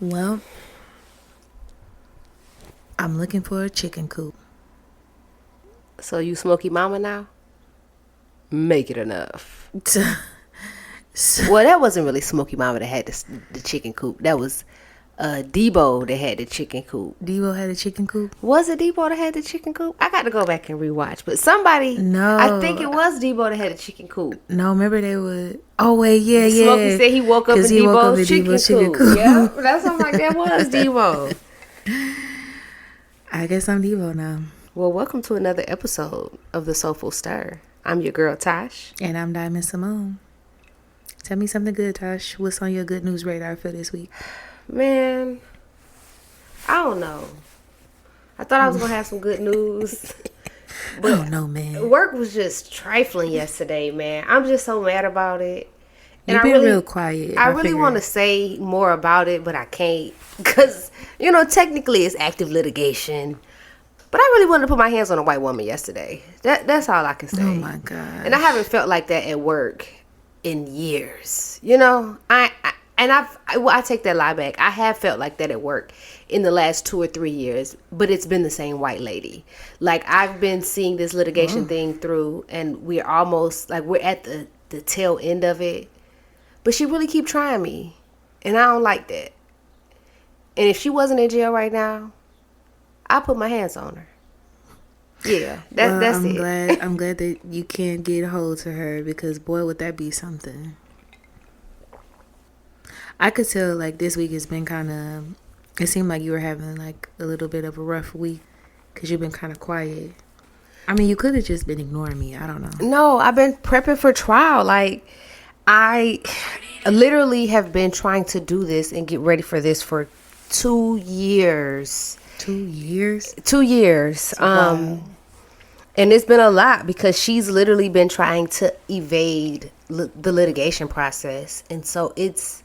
Well, I'm looking for a chicken coop. So you smoky mama now? Make it enough. Well, that wasn't really Smoky Mama that had the chicken coop. That was Debo that had the chicken coop. Debo had a chicken coop? Was it Debo that had the chicken coop? I got to go back and rewatch. But somebody, No. I think it was Debo that had the chicken coop. No, remember they would. Oh, wait, yeah. Smokey said he woke up in Debo's chicken coop. Yeah, that's something like that was Debo. I guess I'm Debo now. Well, welcome to another episode of The Soulful Stir. I'm your girl, Tash. And I'm Diamond Symoné. Tell me something good, Tash. What's on your good news radar for this week? Man, I don't know. I thought I was going to have some good news. But I don't know, man. Work was just trifling yesterday, man. I'm just so mad about it. And You've been real quiet. I really want to say more about it, but I can't. Because, technically it's active litigation. But I really wanted to put my hands on a white woman yesterday. That's all I can say. Oh, my God. And I haven't felt like that at work in years. I take that lie back. I have felt like that at work in the last 2 or 3 years, but it's been the same white lady. Like, I've been seeing this litigation thing through, and we're almost like we're at the tail end of it. But she really keep trying me, and I don't like that. And if she wasn't in jail right now, I put my hands on her. Yeah, that's it. I'm glad that you can't get a hold to her, because boy, would that be something. I could tell like this week has been kind of. It seemed like you were having like a little bit of a rough week because you've been kind of quiet. I mean, you could have just been ignoring me. I don't know. No, I've been prepping for trial. Like, I literally have been trying to do this and get ready for this for 2 years. 2 years? 2 years. Wow. And it's been a lot because she's literally been trying to evade the litigation process. And so it's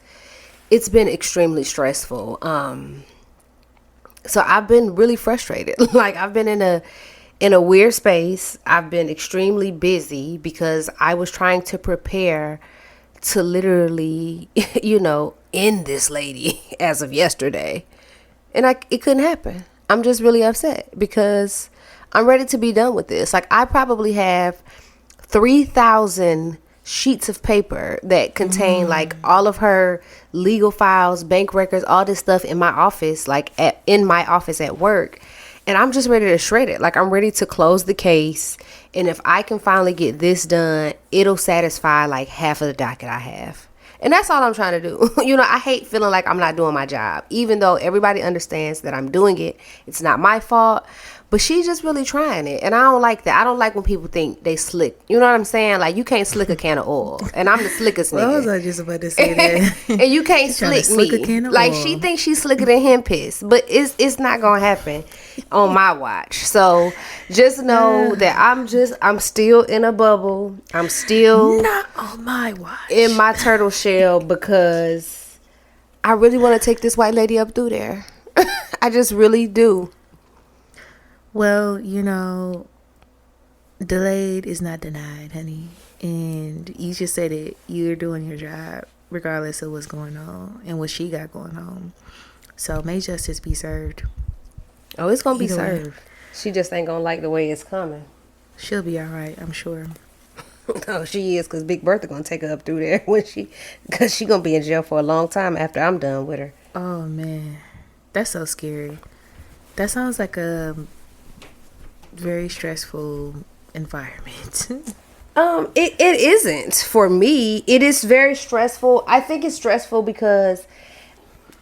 been extremely stressful. So I've been really frustrated. Like, I've been in a weird space. I've been extremely busy because I was trying to prepare to literally, end this lady as of yesterday. And it couldn't happen. I'm just really upset because I'm ready to be done with this. Like, I probably have 3,000 sheets of paper that contain like all of her legal files, bank records, all this stuff in my office, like in my office at work. And I'm just ready to shred it. Like, I'm ready to close the case. And if I can finally get this done, it'll satisfy like half of the docket I have. And that's all I'm trying to do. I hate feeling like I'm not doing my job, even though everybody understands that I'm doing it. It's not my fault. But she's just really trying it. And I don't like that. I don't like when people think they slick. You know what I'm saying? Like, you can't slick a can of oil. And I'm the slickest nigga. Well, I was just about to say that. And you can't slick me. A can of like, oil. she thinks she's slicker than him piss. But it's not going to happen on my watch. So just know that I'm still in a bubble. I'm still not on my watch. In my turtle shell because I really want to take this white lady up through there. I just really do. Well, delayed is not denied, honey. And you just said it. You're doing your job regardless of what's going on and what she got going on. So may justice be served. Oh, it's going to be Either way. served. She just ain't going to like the way it's coming. She'll be all right, I'm sure. Oh, she is, because Big Bertha going to take her up through there because she going to be in jail for a long time after I'm done with her. Oh, man. That's so scary. That sounds like a very stressful environment. It isn't for me. It is very stressful. I think it's stressful because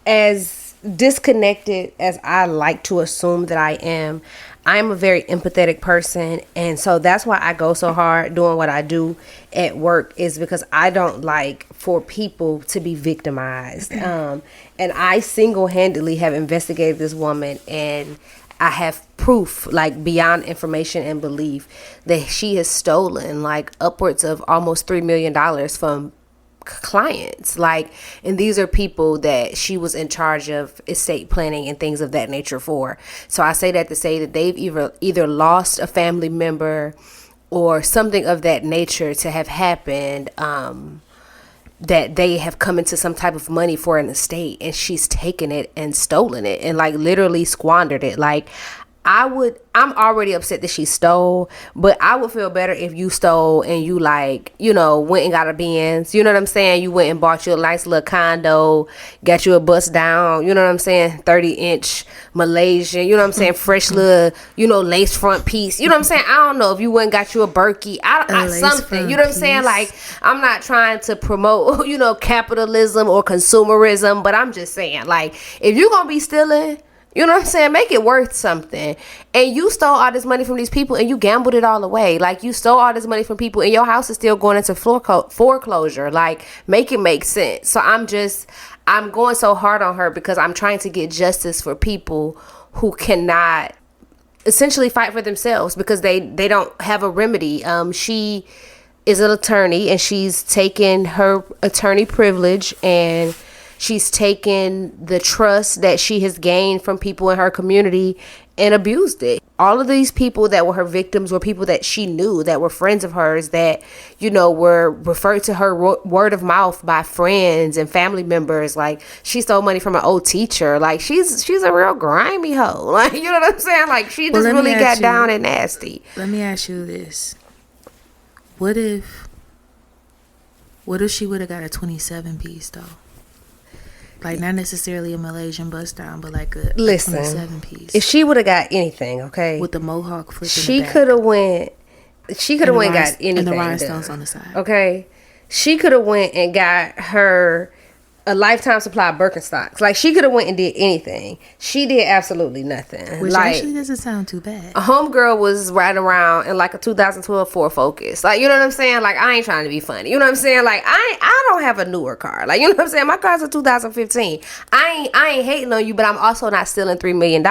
as disconnected as I like to assume that I am a very empathetic person, and so that's why I go so hard doing what I do at work, is because I don't like for people to be victimized. And I single-handedly have investigated this woman, and I have proof, like beyond information and belief, that she has stolen like upwards of almost $3 million from clients. Like, and these are people that she was in charge of estate planning and things of that nature for. So I say that to say that they've either lost a family member or something of that nature to have happened that they have come into some type of money for an estate, and she's taken it and stolen it and like literally squandered it. Like, I'm already upset that she stole, but I would feel better if you stole and you like, you know, went and got a Benz. You know what I'm saying? You went and bought you a nice little condo, got you a bust down, you know what I'm saying? 30-inch Malaysian, you know what I'm saying? Fresh little, you know, lace front piece. You know what I'm saying? I don't know if you went and got you a Berkey, something. You know what I'm saying? Like, I'm not trying to promote, you know, capitalism or consumerism, but I'm just saying, like, if you're going to be stealing, you know what I'm saying? Make it worth something. And you stole all this money from these people and you gambled it all away. Like, you stole all this money from people and your house is still going into foreclosure. Like, make it make sense. So I'm going so hard on her because I'm trying to get justice for people who cannot essentially fight for themselves because they don't have a remedy. She is an attorney and she's taken her attorney privilege and she's taken the trust that she has gained from people in her community and abused it. All of these people that were her victims were people that she knew, that were friends of hers, that, you know, were referred to her word of mouth by friends and family members. Like, she stole money from an old teacher. Like, she's a real grimy hoe. Like, you know what I'm saying? Like, she just really got down and nasty. Let me ask you this. What if she would have got a 27 piece though? Like, not necessarily a Malaysian bust down, but like a 27 piece. If she would have got anything, okay, with the mohawk flip, she could have went. She could have went and got anything, and the rhinestones on the side. Okay, she could have went and got her a lifetime supply of Birkenstocks. Like, she could have went and did anything. She did absolutely nothing. Which like, actually doesn't sound too bad. A homegirl was riding around in like a 2012 Ford Focus. Like, you know what I'm saying? Like, I ain't trying to be funny. You know what I'm saying? Like, I don't have a newer car. Like, you know what I'm saying? My car's a 2015. I ain't hating on you, but I'm also not stealing $3 million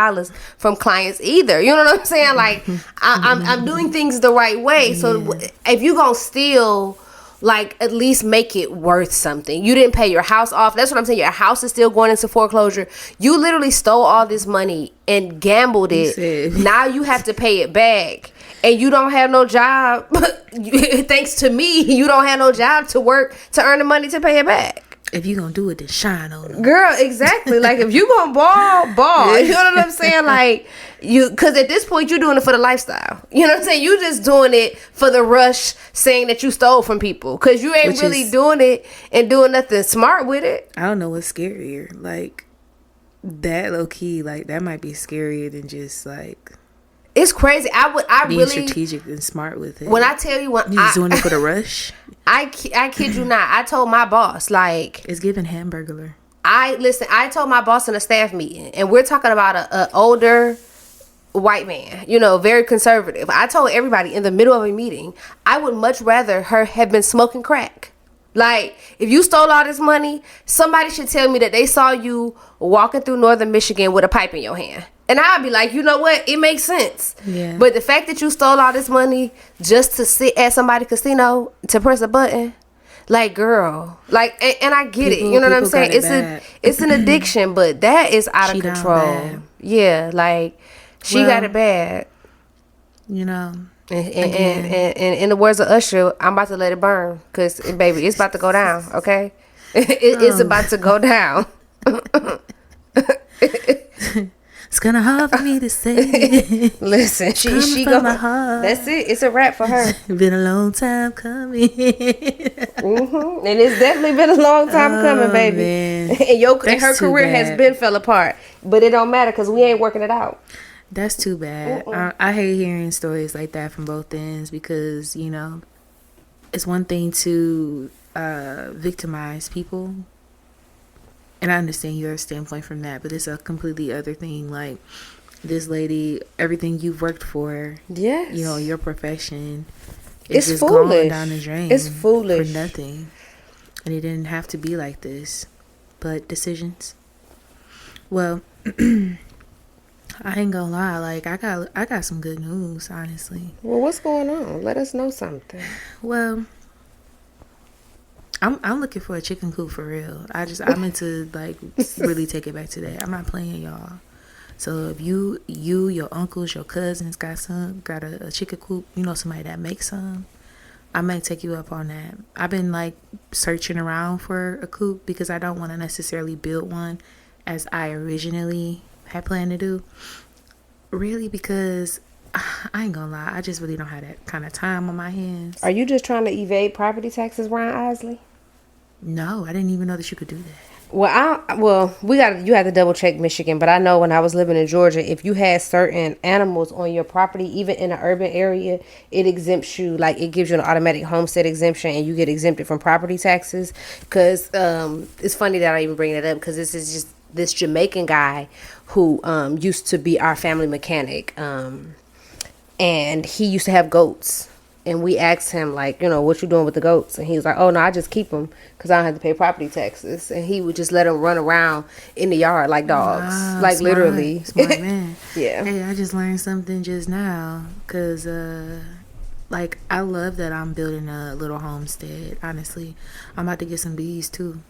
from clients either. You know what I'm saying? Like, I'm doing things the right way. So if you gonna steal, like, at least make it worth something. You didn't pay your house off. That's what I'm saying. Your house is still going into foreclosure. You literally stole all this money and gambled it. Now you have to pay it back. And you don't have no job. Thanks to me, you don't have no job to work to earn the money to pay it back. If you gonna do it, then shine on them. Girl, exactly. Like, if you gonna ball. You know what I'm saying? Like, because at this point, you're doing it for the lifestyle. You know what I'm saying? You just doing it for the rush, saying that you stole from people. Because you ain't really doing it and doing nothing smart with it. I don't know what's scarier. Like, that low key, like, that might be scarier than just, like... It's crazy. I being really strategic and smart with it. When I tell you, when you're doing it for the rush. I kid you not. I told my boss, like, it's giving Hamburglar. I told my boss in a staff meeting, and we're talking about a older white man, you know, very conservative. I told everybody in the middle of a meeting, I would much rather her have been smoking crack. Like, if you stole all this money, somebody should tell me that they saw you walking through northern Michigan with a pipe in your hand. And I'd be like, you know what? It makes sense. Yeah. But the fact that you stole all this money just to sit at somebody's casino to press a button, like, girl, like, and I get it. You know what I'm saying? It's an addiction, but that is out of control. Yeah, like, she got it bad. You know. And in the words of Usher, I'm about to let it burn, because, baby, it's about to go down. Okay, it's about to go down. It's kind of hard for me to say. Listen, she go. That's it. It's a wrap for her. Been a long time coming. And it's definitely been a long time coming, baby. Man. And her career has been fell apart, but it don't matter because we ain't working it out. That's too bad. I hate hearing stories like that from both ends, because, you know, it's one thing to victimize people. And I understand your standpoint from that, but it's a completely other thing. Like, this lady, everything you've worked for, yes, you know, your profession, it's just foolish. going down the drain. It's foolish. For nothing. And it didn't have to be like this. But decisions. Well, I ain't gonna lie. Like, I got some good news, honestly. Well, what's going on? Let us know something. Well, I'm looking for a chicken coop for real. I'm into, like, really take it back to that. I'm not playing, y'all. So if you, your uncles, your cousins got a chicken coop, you know, somebody that makes some, I might take you up on that. I've been like searching around for a coop because I don't want to necessarily build one as I originally had planned to do. Really, because I ain't gonna lie, I just really don't have that kind of time on my hands. Are you just trying to evade property taxes, Ryan Isley? No, I didn't even know that you could do that. Well, you have to double check Michigan, but I know when I was living in Georgia, if you had certain animals on your property, even in an urban area, it exempts you, like it gives you an automatic homestead exemption, and you get exempted from property taxes. Because it's funny that I even bring that up, because this is just this Jamaican guy who used to be our family mechanic, and he used to have goats. And we asked him, like, you know, what you doing with the goats? And he was like, oh, no, I just keep them because I don't have to pay property taxes. And he would just let them run around in the yard like dogs. Wow, like, smart, literally. Smart man. Yeah. Hey, I just learned something just now. Because, like, I love that I'm building a little homestead, honestly. I'm about to get some bees, too.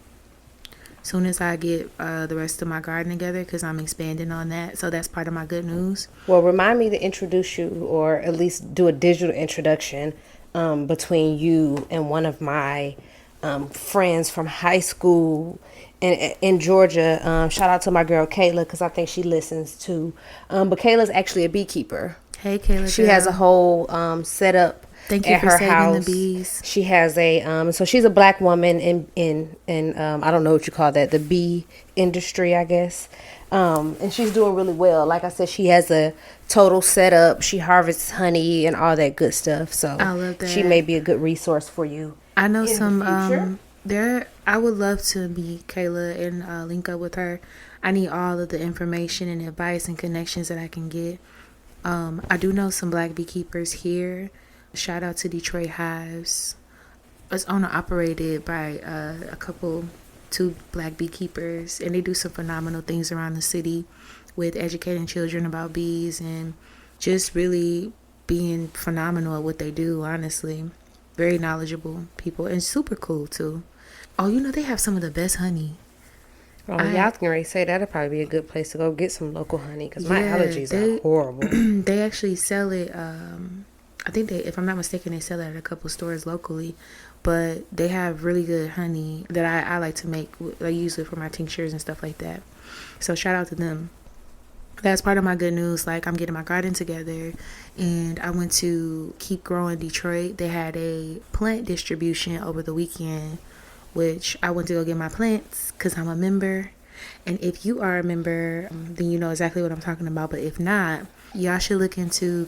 Soon as I get the rest of my garden together, because I'm expanding on that. So that's part of my good news. Well, remind me to introduce you, or at least do a digital introduction between you and one of my friends from high school in Georgia. Shout out to my girl Kayla, because I think she listens too. But Kayla's actually a beekeeper. Hey, Kayla. She has a whole setup. Thank you at for her saving house. the bees. She has a so she's a black woman in I don't know what you call that, the bee industry, I guess. And she's doing really well. Like I said, she has a total setup. She harvests honey and all that good stuff. So I love that. She may be a good resource for you. I know some there. I would love to meet Kayla and link up with her. I need all of the information and advice and connections that I can get. I do know some black beekeepers here. Shout out to Detroit Hives. It's owned and operated by two black beekeepers, and they do some phenomenal things around the city with educating children about bees and just really being phenomenal at what they do, honestly. Very knowledgeable people and super cool too. Oh, you know, they have some of the best honey. Oh, y'all can already say that'd probably be a good place to go get some local honey, because my allergies are horrible. They actually sell it. I think if I'm not mistaken, they sell it at a couple stores locally, but they have really good honey that I like to make. I use it for my tinctures and stuff like that. So shout out to them. That's part of my good news. Like, I'm getting my garden together, and I went to Keep Growing Detroit. They had a plant distribution over the weekend, which I went to go get my plants because I'm a member. And if you are a member, then you know exactly what I'm talking about. But if not, y'all should look into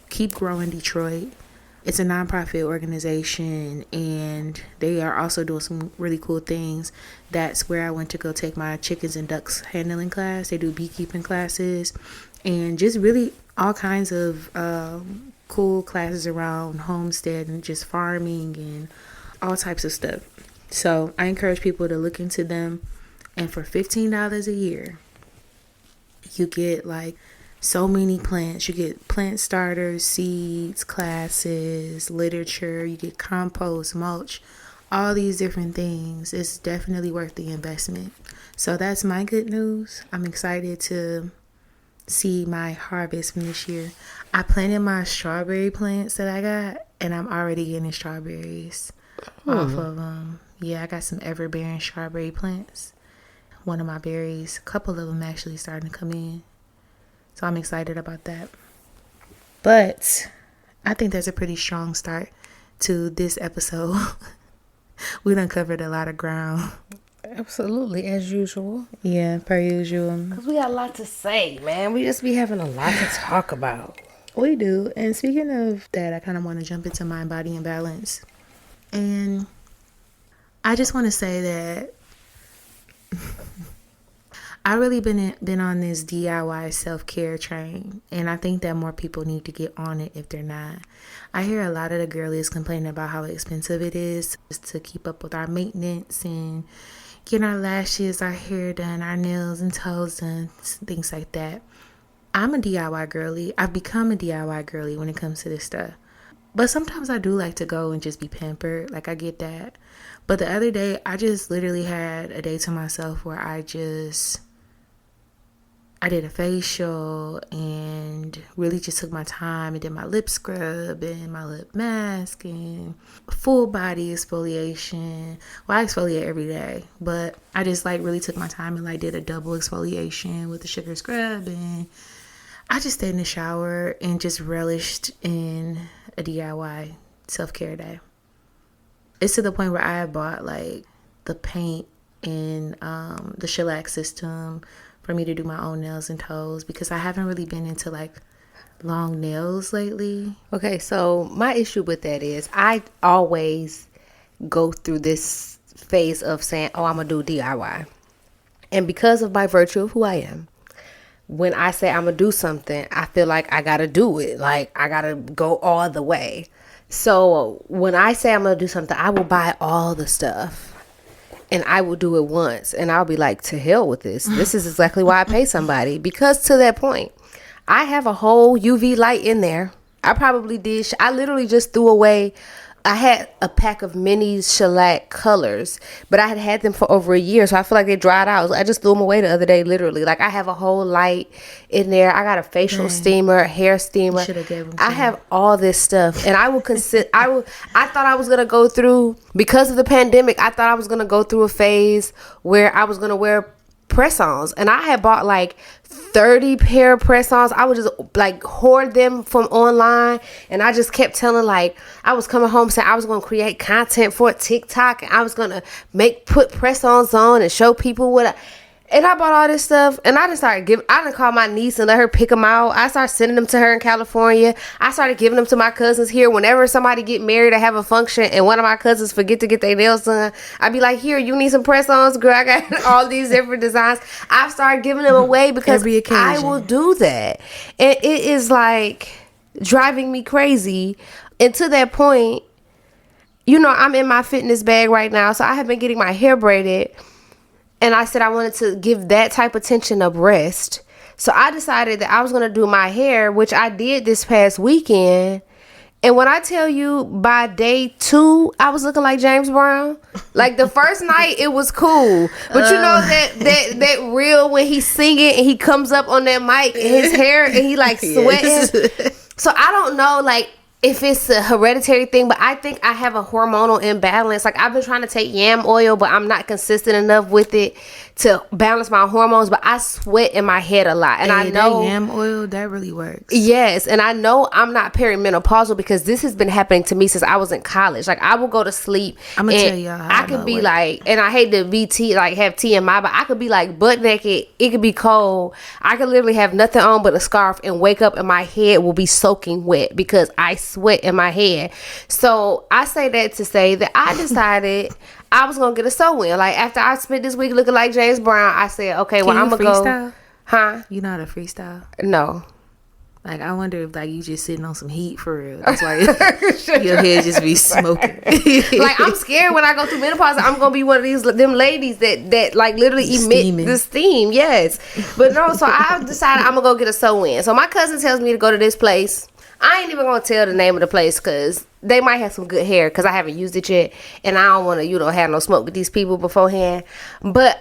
Keep Growing Detroit. It's a nonprofit organization, and they are also doing some really cool things. That's where I went to go take my chickens and ducks handling class. They do beekeeping classes and just really all kinds of cool classes around homestead and just farming and all types of stuff. So I encourage people to look into them. And for $15 a year, you get like so many plants. You get plant starters, seeds, classes, literature. You get compost, mulch, all these different things. It's definitely worth the investment. So that's my good news. I'm excited to see my harvest from this year. I planted my strawberry plants that I got, and I'm already getting strawberries off of them. Yeah, I got some ever-bearing strawberry plants. One of my berries, a couple of them actually starting to come in. So I'm excited about that. But I think that's a pretty strong start to this episode. We done covered a lot of ground. Absolutely, as usual. Yeah, per usual. Because we got a lot to say, man. We just be having a lot to talk about. We do. And speaking of that, I kind of want to jump into mind, body, and balance. And I just want to say that I really been on this DIY self-care train, and I think that more people need to get on it if they're not. I hear a lot of the girlies complaining about how expensive it is just to keep up with our maintenance and getting our lashes, our hair done, our nails and toes done, things like that. I'm a DIY girly. I've become a DIY girly when it comes to this stuff. But sometimes I do like to go and just be pampered. Like, I get that. But the other day, I just literally had a day to myself where I just I did a facial and really just took my time and did my lip scrub and my lip mask and full body exfoliation. Well, I exfoliate every day, but I just like really took my time and like did a double exfoliation with the sugar scrub, and I just stayed in the shower and just relished in a DIY self-care day. It's to the point where I bought like the paint and the shellac system for me to do my own nails and toes, because I haven't really been into like long nails lately. Okay, so my issue with that is I always go through this phase of saying, oh, I'm going to do DIY. And because of my virtue of who I am, when I say I'm going to do something, I feel like I got to do it. Like I got to go all the way. So when I say I'm going to do something, I will buy all the stuff. And I will do it once, and I'll be like, to hell with this. This is exactly why I pay somebody. Because to that point, I have a whole UV light in there. I probably did. I literally just threw away. I had a pack of mini shellac colors, but I had had them for over a year, so I feel like they dried out. I just threw them away the other day, literally. Like, I have a whole light in there. I got a facial steamer, a hair steamer. I have all this stuff, and I will consider. I thought I was gonna go through, because of the pandemic, I thought I was gonna go through a phase where I was gonna wear press-ons, and I had bought like 30 pair of press-ons. I would just like hoard them from online, and I just kept telling, like, I was coming home saying I was going to create content for TikTok, and I was going to put press-ons on and show people and I bought all this stuff, and I just started I done called my niece and let her pick them out. I started sending them to her in California. I started giving them to my cousins here. Whenever somebody get married or have a function and one of my cousins forget to get their nails done, I'd be like, here, you need some press-ons, girl. I got all these different designs. I've started giving them away because I will do that. And it is like driving me crazy. And to that point, you know, I'm in my fitness bag right now. So I have been getting my hair braided. And I said I wanted to give that type of attention a rest. So I decided that I was going to do my hair, which I did this past weekend. And when I tell you, by day 2, I was looking like James Brown. Like the first night, it was cool. But you know that reel when he's singing and he comes up on that mic and his hair and he like sweating. Yes. So I don't know, like, if it's a hereditary thing, but I think I have a hormonal imbalance. Like, I've been trying to take yam oil, but I'm not consistent enough with it to balance my hormones. But I sweat in my head a lot, and I know that yam oil, that really works. Yes, and I know I'm not perimenopausal because this has been happening to me since I was in college. Like, I will go to sleep. I'm gonna tell y'all how I could be like, and I hate to be have TMI, but I could be like butt naked. It could be cold. I could literally have nothing on but a scarf and wake up and my head will be soaking wet because I sweat in my head. So I say that to say that I decided I was gonna get a sew-in. Like, after I spent this week looking like James Brown, I said, okay, well, I'm gonna go. Huh? You know how to freestyle? No. Like, I wonder if like you just sitting on some heat for real. That's why your head just be smoking. Like, I'm scared when I go through menopause, I'm gonna be one of them ladies that like literally emit the steam. Yes, but no. So I decided I'm gonna go get a sew-in. So my cousin tells me to go to this place. I ain't even gonna tell the name of the place because they might have some good hair because I haven't used it yet, and I don't want to, have no smoke with these people beforehand. But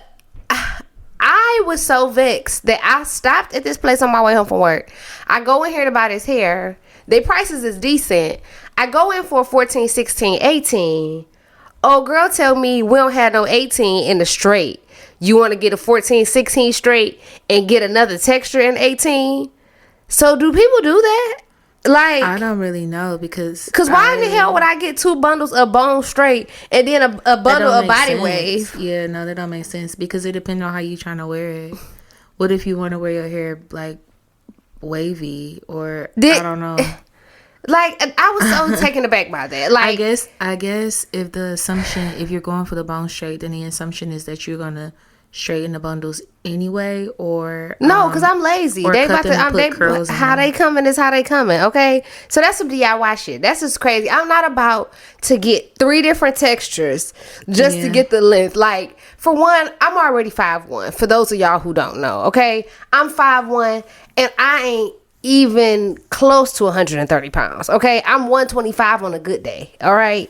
I was so vexed that I stopped at this place on my way home from work. I go in here to buy this hair. Their prices is decent. I go in for 14, 16, 18. Oh, girl, tell me we don't have no 18 in the straight. You want to get a 14, 16 straight and get another texture in 18? So do people do that? Like, I don't really know because why in the hell would I get 2 bundles of bone straight and then a bundle of body wave? Yeah, no, that don't make sense because it depends on how you trying to wear it. What if you want to wear your hair like wavy or I don't know. Like, I was so taken aback by that. Like, I guess if you're going for the bone straight, then the assumption is that you're gonna straighten the bundles anyway, or no, because I'm lazy. They about to how they coming is how they coming. Okay, so that's some DIY shit. That's just crazy. I'm not about to get 3 different textures just to get the length. Like, for one, I'm already 5'1". For those of y'all who don't know, okay, I'm 5'1", and I ain't even close to 130 pounds. Okay, I'm 125 on a good day. All right.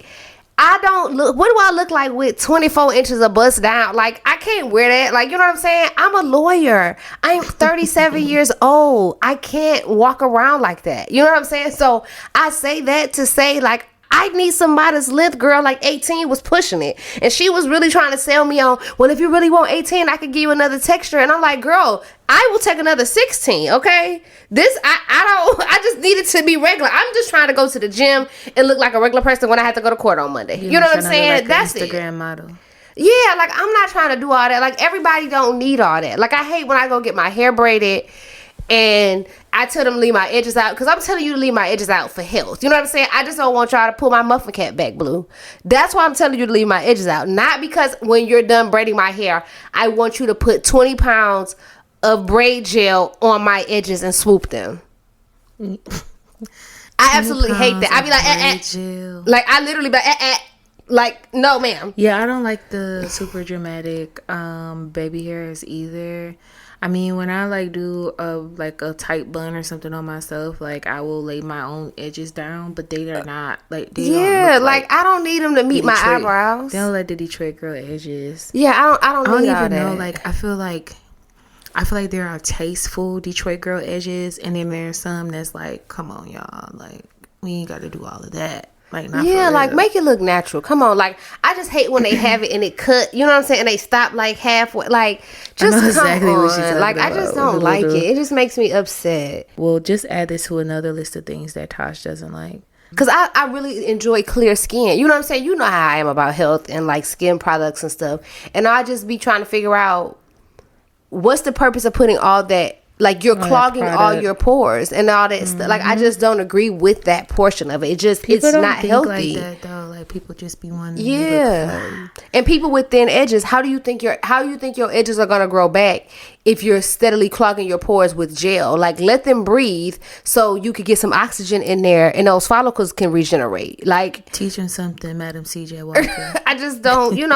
I don't look. What do I look like with 24 inches of bust down? Like, I can't wear that. Like, you know what I'm saying? I'm a lawyer. I'm 37 years old. I can't walk around like that. You know what I'm saying? So I say that to say, like, I need some modest length. Girl like 18 was pushing it, and she was really trying to sell me on, well, if you really want 18, I could give you another texture. And I'm like, girl, I will take another 16. Okay, this I just need it to be regular. I'm just trying to go to the gym and look like a regular person when I have to go to court on Monday. You know what I'm saying? Like that's Instagram it. model. Yeah, like, I'm not trying to do all that. Like, everybody don't need all that. Like, I hate when I go get my hair braided and I tell them to leave my edges out, because I'm telling you to leave my edges out for health. You know what I'm saying? I just don't want y'all to pull my muffin cap back blue. That's why I'm telling you to leave my edges out. Not because when you're done braiding my hair, I want you to put 20 pounds of braid gel on my edges and swoop them. I absolutely hate that. I be like, like, I literally be like, no, ma'am. Yeah, I don't like the super dramatic baby hairs either. I mean, when I like do a tight bun or something on myself, like, I will lay my own edges down, but they are not like, they yeah, don't like I don't need them to meet my eyebrows. They don't like the Detroit girl edges. Yeah, I don't need all even that. know. Like, I feel like there are tasteful Detroit girl edges, and then there's some that's like, come on, y'all, like, we ain't got to do all of that. Like, not yeah, for like, real. make it look natural. Come on, like, I just hate when they have it and it cut. You know what I'm saying? And they stop like halfway. Like, just come exactly on. what she's talking like, about. I just don't like it. It just makes me upset. Well, just add this to another list of things that Tash doesn't like. Because I really enjoy clear skin. You know what I'm saying? You know how I am about health and, like, skin products and stuff. And I just be trying to figure out, what's the purpose of putting all that? Like, you're clogging all your pores and all that stuff. Like, I just don't agree with that portion of it. It just, People it's don't not think healthy. like that, though. Like, people just be wanting yeah. And people with thin edges, how do you think your edges are gonna grow back if you're steadily clogging your pores with gel? Like, let them breathe so you could get some oxygen in there and those follicles can regenerate. Like, teach them something, Madam CJ Walker. I just don't, you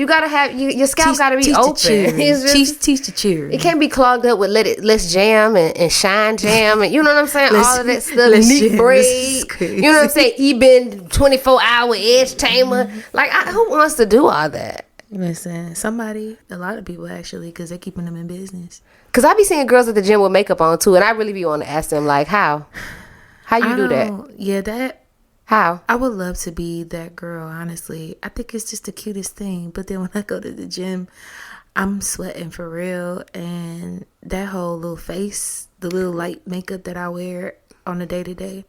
gotta have your scalp gotta be open. Teach the cheer. It can't be clogged up with let's jam and shine jam and, you know what I'm saying? All of that stuff. Neat braid. You know what I'm saying? Eben 24-hour edge tamer. Like, who wants to do all that? Listen, a lot of people actually, because they're keeping them in business. Because I be seeing girls at the gym with makeup on too, and I really be wanting to ask them, like, how you do that? Yeah, how? I would love to be that girl, honestly. I think it's just the cutest thing. But then when I go to the gym, I'm sweating for real, and that whole little face, the little light makeup that I wear on a day-to-day,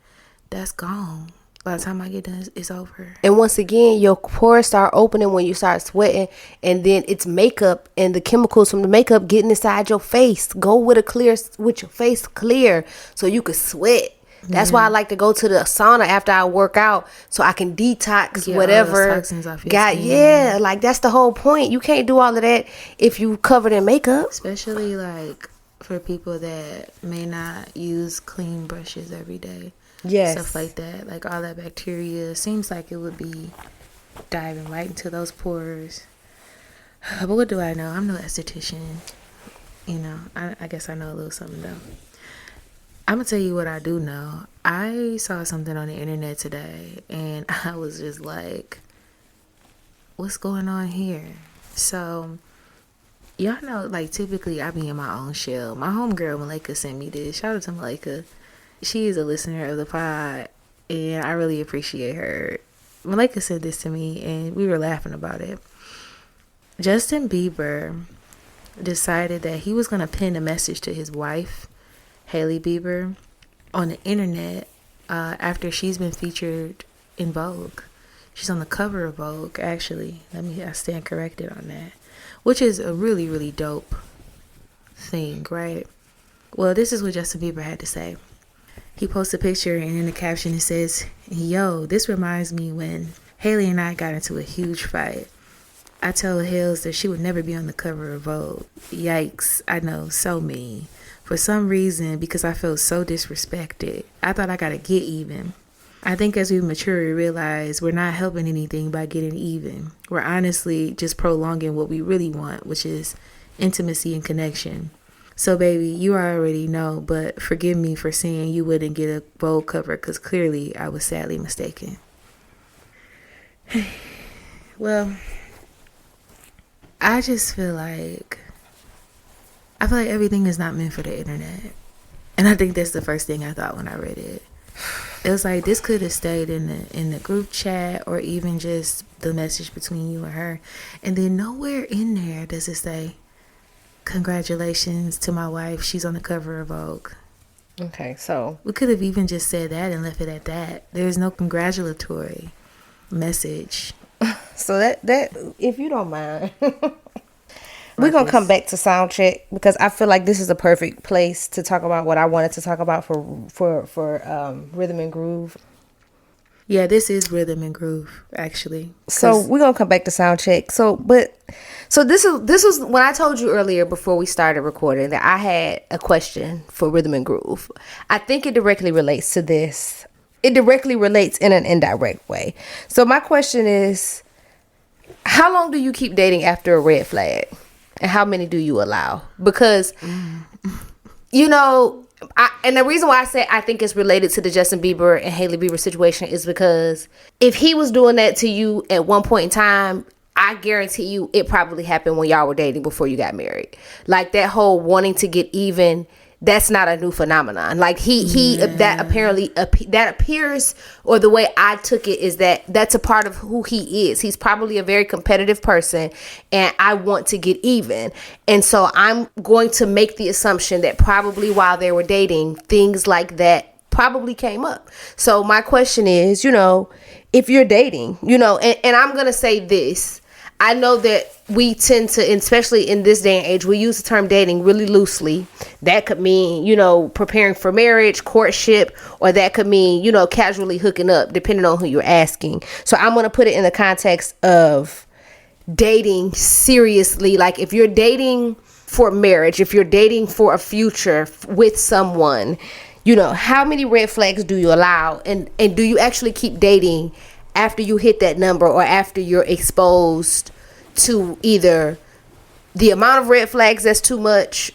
that's gone. By the time I get done, it's over. And once again, your pores start opening when you start sweating, and then it's makeup and the chemicals from the makeup getting inside your face. Go with your face clear so you can sweat. That's why I like to go to the sauna after I work out so I can detox whatever toxins off your skin. Yeah, like, that's the whole point. You can't do all of that if you covered in makeup. Especially, like, for people that may not use clean brushes every day. Yes. Stuff like that. Like, all that bacteria seems like it would be diving right into those pores. But what do I know? I'm no esthetician. I guess I know a little something, though. I'm going to tell you what I do know. I saw something on the internet today, and I was just like, what's going on here? So, y'all know, like, typically I be in my own shell. My homegirl, Malika, sent me this. Shout out to Malika. She is a listener of the pod, and I really appreciate her. Malika said this to me, and we were laughing about it. Justin Bieber decided that he was going to pin a message to his wife, Hailey Bieber, on the internet after she's been featured in Vogue. She's on the cover of Vogue, actually. I stand corrected on that, which is a really, really dope thing, right? Well, this is what Justin Bieber had to say. He posts a picture, and in the caption it says, "Yo, this reminds me when Hailey and I got into a huge fight. I told Hills that she would never be on the cover of Vogue. Yikes, I know, so mean. For some reason, because I felt so disrespected, I thought I gotta get even. I think as we mature, we realize we're not helping anything by getting even. We're honestly just prolonging what we really want, which is intimacy and connection. So, baby, you already know, but forgive me for saying you wouldn't get a Vogue cover, because clearly I was sadly mistaken." Well, I just feel like everything is not meant for the internet. And I think that's the first thing I thought when I read it. It was like, this could have stayed in the group chat, or even just the message between you and her. And then nowhere in there does it say, congratulations to my wife, she's on the cover of Vogue. Okay, so We could have even just said that and left it at that. There's no congratulatory message. so that if you don't mind, we're gonna come back to sound check, because I feel like this is a perfect place to talk about what I wanted to talk about for rhythm and groove. Yeah, this is rhythm and groove, actually. So we're gonna come back to sound check. So this was when I told you earlier before we started recording that I had a question for rhythm and groove. I think it directly relates to this. It directly relates in an indirect way. So my question is, how long do you keep dating after a red flag? And how many do you allow? Because, you know, and the reason why I say I think it's related to the Justin Bieber and Hailey Bieber situation is because if he was doing that to you at one point in time, I guarantee you it probably happened when y'all were dating before you got married. Like that whole wanting to get even, that's not a new phenomenon. Like that apparently that appears, or the way I took it is that that's a part of who he is. He's probably a very competitive person, and I want to get even. And so I'm going to make the assumption that probably while they were dating, things like that probably came up. So my question is, you know, if you're dating, you know, and I'm going to say this, I know that we tend to, especially in this day and age, we use the term dating really loosely. That could mean, you know, preparing for marriage, courtship, or that could mean, you know, casually hooking up, depending on who you're asking. So I'm going to put it in the context of dating seriously. Like if you're dating for marriage, if you're dating for a future with someone, you know, how many red flags do you allow? And do you actually keep dating after you hit that number, or after you're exposed to either the amount of red flags that's too much,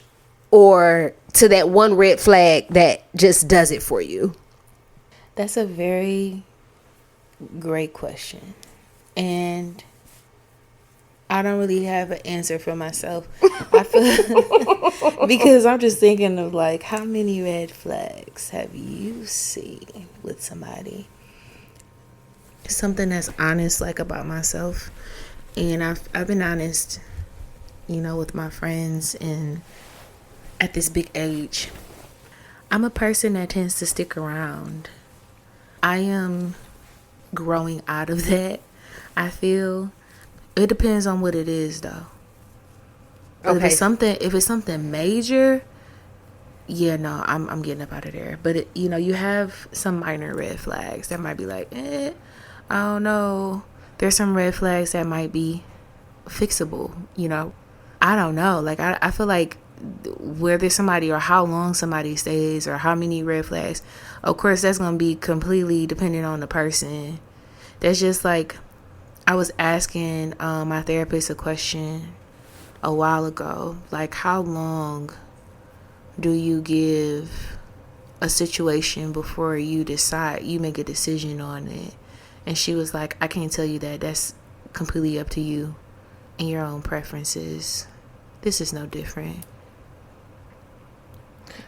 or to that one red flag that just does it for you? That's a very great question. And I don't really have an answer for myself. I feel because I'm just thinking of like, how many red flags have you seen with somebody? Something that's honest, like about myself. And I've been honest, you know, with my friends, and at this big age, I'm a person that tends to stick around. I am growing out of that. I feel it depends on what it is, though. Okay. If it's something major, yeah, no, I'm getting up out of there. But you know, you have some minor red flags that might be like, I don't know. There's some red flags that might be fixable, you know. I don't know. Like, I feel like whether somebody, or how long somebody stays, or how many red flags, of course, that's going to be completely dependent on the person. That's just like, I was asking my therapist a question a while ago. Like, how long do you give a situation before you make a decision on it? And she was like, I can't tell you that. That's completely up to you and your own preferences. This is no different.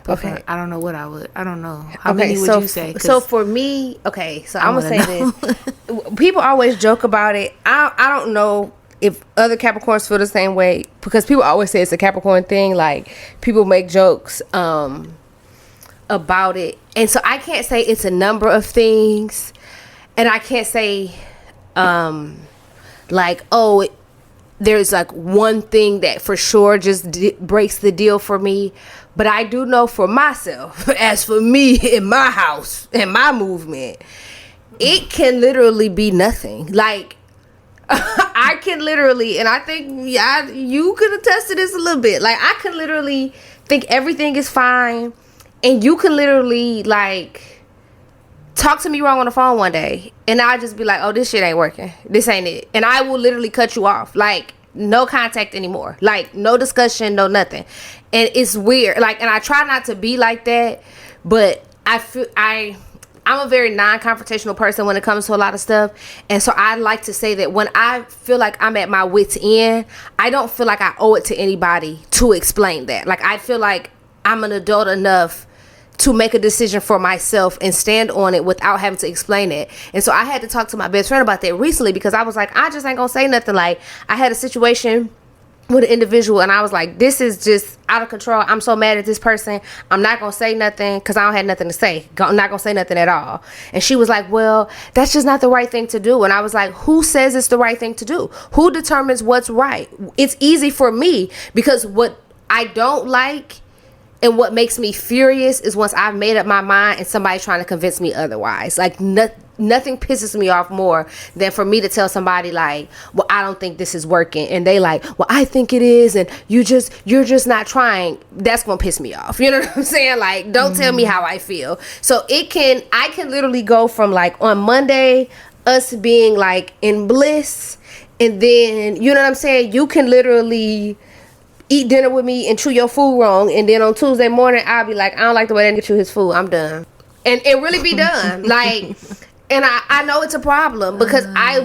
But Okay. I don't know I don't know. How many would you say? So for me, okay, so I'm going to say this. People always joke about it. I don't know if other Capricorns feel the same way, because people always say it's a Capricorn thing. Like, people make jokes about it. And so I can't say it's a number of things. And I can't say, like, oh, there's like one thing that for sure just breaks the deal for me. But I do know for myself, as for me in my house, in my movement, it can literally be nothing. Like, I can literally, and I think you could attest to this a little bit. Like, I can literally think everything is fine, and you can literally, like, talk to me wrong on the phone one day, and I'll just be like, oh, this shit ain't working. This ain't it. And I will literally cut you off. Like, no contact anymore. Like, no discussion, no nothing. And it's weird. Like, and I try not to be like that, but I feel I'm a very non-confrontational person when it comes to a lot of stuff. And so I like to say that when I feel like I'm at my wit's end, I don't feel like I owe it to anybody to explain that. Like, I feel like I'm an adult enough to make a decision for myself and stand on it without having to explain it. And so I had to talk to my best friend about that recently, because I was like, I just ain't gonna say nothing. Like, I had a situation with an individual and I was like, this is just out of control. I'm so mad at this person. I'm not gonna say nothing because I don't have nothing to say. I'm not gonna say nothing at all. And she was like, well, that's just not the right thing to do. And I was like, who says it's the right thing to do? Who determines what's right? It's easy for me, because what I don't like and what makes me furious is once I've made up my mind and somebody's trying to convince me otherwise. Like, nothing pisses me off more than for me to tell somebody like, well, I don't think this is working. And they like, well, I think it is. And you're just not trying. That's going to piss me off. You know what I'm saying? Like, don't tell me how I feel. So I can literally go from like on Monday, us being like in bliss. And then, you know what I'm saying? You can literally eat dinner with me and chew your food wrong, and then on Tuesday morning I'll be like, I don't like the way they chew his food, I'm done, and really be done. Like, and I know it's a problem, because I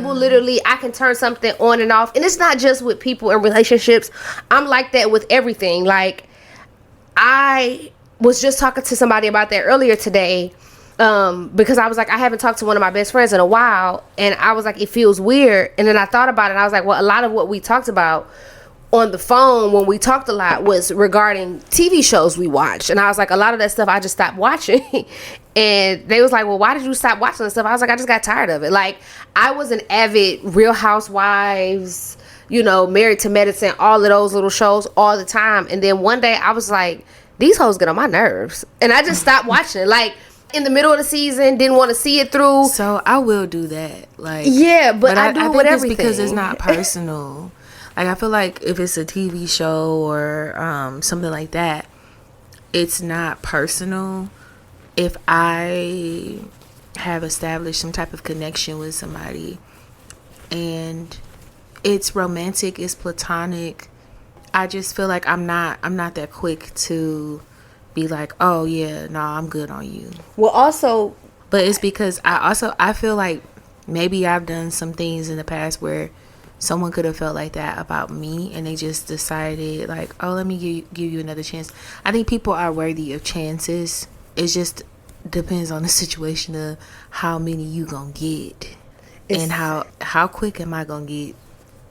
can turn something on and off, and it's not just with people and relationships. I'm like that with everything. Like, I was just talking to somebody about that earlier today, because I was like, I haven't talked to one of my best friends in a while, and I was like, it feels weird. And then I thought about it, and I was like, well, a lot of what we talked about on the phone when we talked a lot was regarding TV shows we watched. And I was like, a lot of that stuff I just stopped watching. And they was like, well, why did you stop watching this stuff? I was like, I just got tired of it. Like, I was an avid Real Housewives, Married to Medicine, all of those little shows all the time. And then one day I was like, these hoes get on my nerves. And I just stopped watching. Like, in the middle of the season, didn't want to see it through. So I will do that. Like, yeah, but I do it with everything. It's because it's not personal. Like, I feel like if it's a TV show or something like that, it's not personal. If I have established some type of connection with somebody and it's romantic, it's platonic, I just feel like I'm not that quick to be like, oh yeah, no, I'm good on you. Well, also, but it's because I feel like maybe I've done some things in the past where someone could have felt like that about me, and they just decided like, oh, let me give you another chance. I think people are worthy of chances. It just depends on the situation of how many you gonna get, and how quick am I gonna get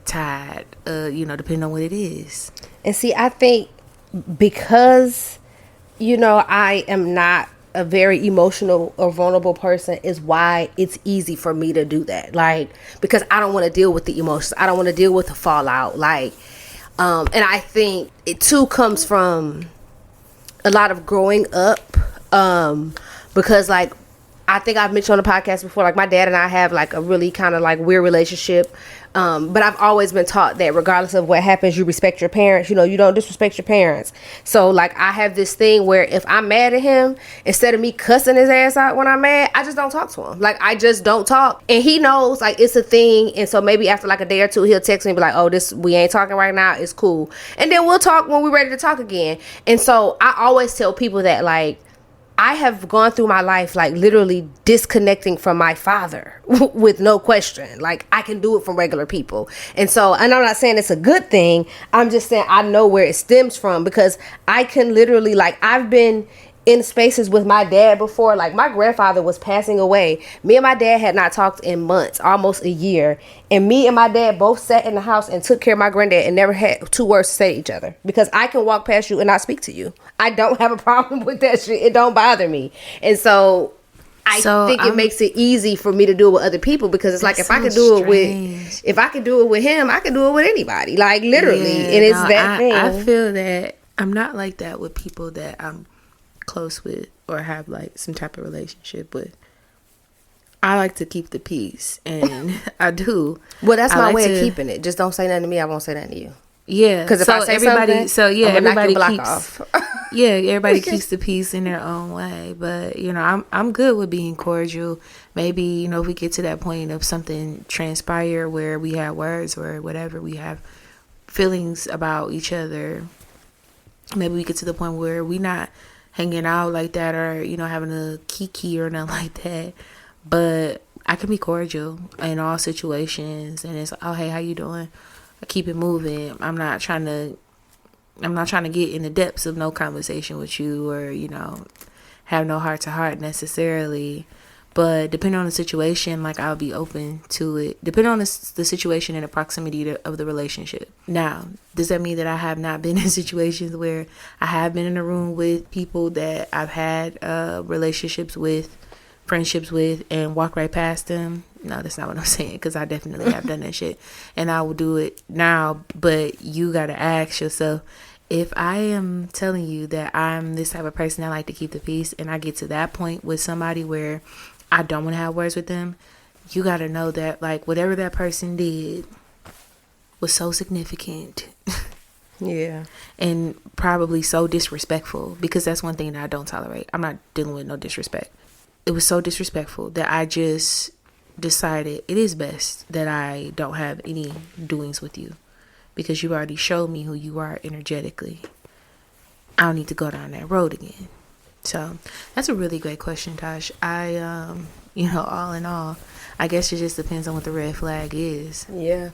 tired, depending on what it is. And see, I think because, I am not a very emotional or vulnerable person, is why it's easy for me to do that. Like, because I don't want to deal with the emotions. I don't want to deal with the fallout. Like, and I think it too comes from a lot of growing up. Because like, I think I've mentioned on the podcast before, like my dad and I have like a really kind of like weird relationship. But I've always been taught that regardless of what happens, you respect your parents. You don't disrespect your parents. So like, I have this thing where if I'm mad at him, instead of me cussing his ass out when I'm mad, I just don't talk to him. Like, I just don't talk. And he knows like it's a thing. And so maybe after like a day or two, he'll text me and be like, oh, we ain't talking right now. It's cool. And then we'll talk when we're ready to talk again. And so I always tell people that like, I have gone through my life like literally disconnecting from my father with no question. Like, I can do it from regular people. And I'm not saying it's a good thing. I'm just saying I know where it stems from, because I can literally, like, I've been in spaces with my dad before. Like, my grandfather was passing away. Me and my dad had not talked in months, almost a year. And me and my dad both sat in the house and took care of my granddad and never had two words to say to each other. Because I can walk past you and not speak to you. I don't have a problem with that shit. It don't bother me. And so I think it makes it easy for me to do it with other people, because it's like, if I can do it with him, I can do it with anybody. Like, literally. Yeah, and it's that thing. I feel that I'm not like that with people that I'm close with or have like some type of relationship with. I like to keep the peace, and I do. Well, that's my way of keeping it. Just don't say nothing to me, I won't say nothing to you. Yeah, because if I say everybody, something, everybody keeps off. Yeah, everybody keeps the peace in their own way. But I'm good with being cordial. Maybe if we get to that point of something transpire where we have words or whatever, we have feelings about each other. Maybe we get to the point where we not hanging out like that, or having a kiki or nothing like that. But I can be cordial in all situations, and it's, oh, hey, how you doing? I keep it moving. I'm not trying to get in the depths of no conversation with you, or have no heart to heart necessarily. But depending on the situation, like, I'll be open to it. Depending on the situation and the proximity of the relationship. Now, does that mean that I have not been in situations where I have been in a room with people that I've had relationships with, friendships with, and walk right past them? No, that's not what I'm saying, because I definitely have done that shit, and I will do it now. But you gotta ask yourself, if I am telling you that I'm this type of person that like to keep the peace, and I get to that point with somebody where I don't want to have words with them, you got to know that, like, whatever that person did was so significant. Yeah. And probably so disrespectful, because that's one thing that I don't tolerate. I'm not dealing with no disrespect. It was so disrespectful that I just decided it is best that I don't have any doings with you, because you already showed me who you are energetically. I don't need to go down that road again. So that's a really great question, Tash. I all in all, I guess it just depends on what the red flag is. Yeah.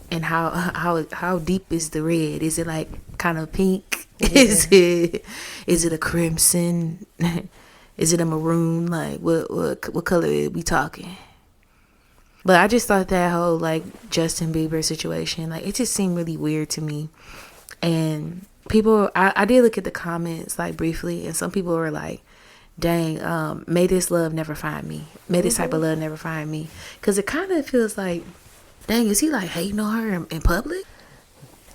And how deep is the red? Is it like kind of pink? Yeah. Is it a crimson? Is it a maroon? Like, what color are we talking? But I just thought that whole, like, Justin Bieber situation, like, it just seemed really weird to me. And people, I did look at the comments, like, briefly, and some people were like, dang, may this love never find me. May this type of love never find me. Because it kind of feels like, dang, is he, like, hating on her in public?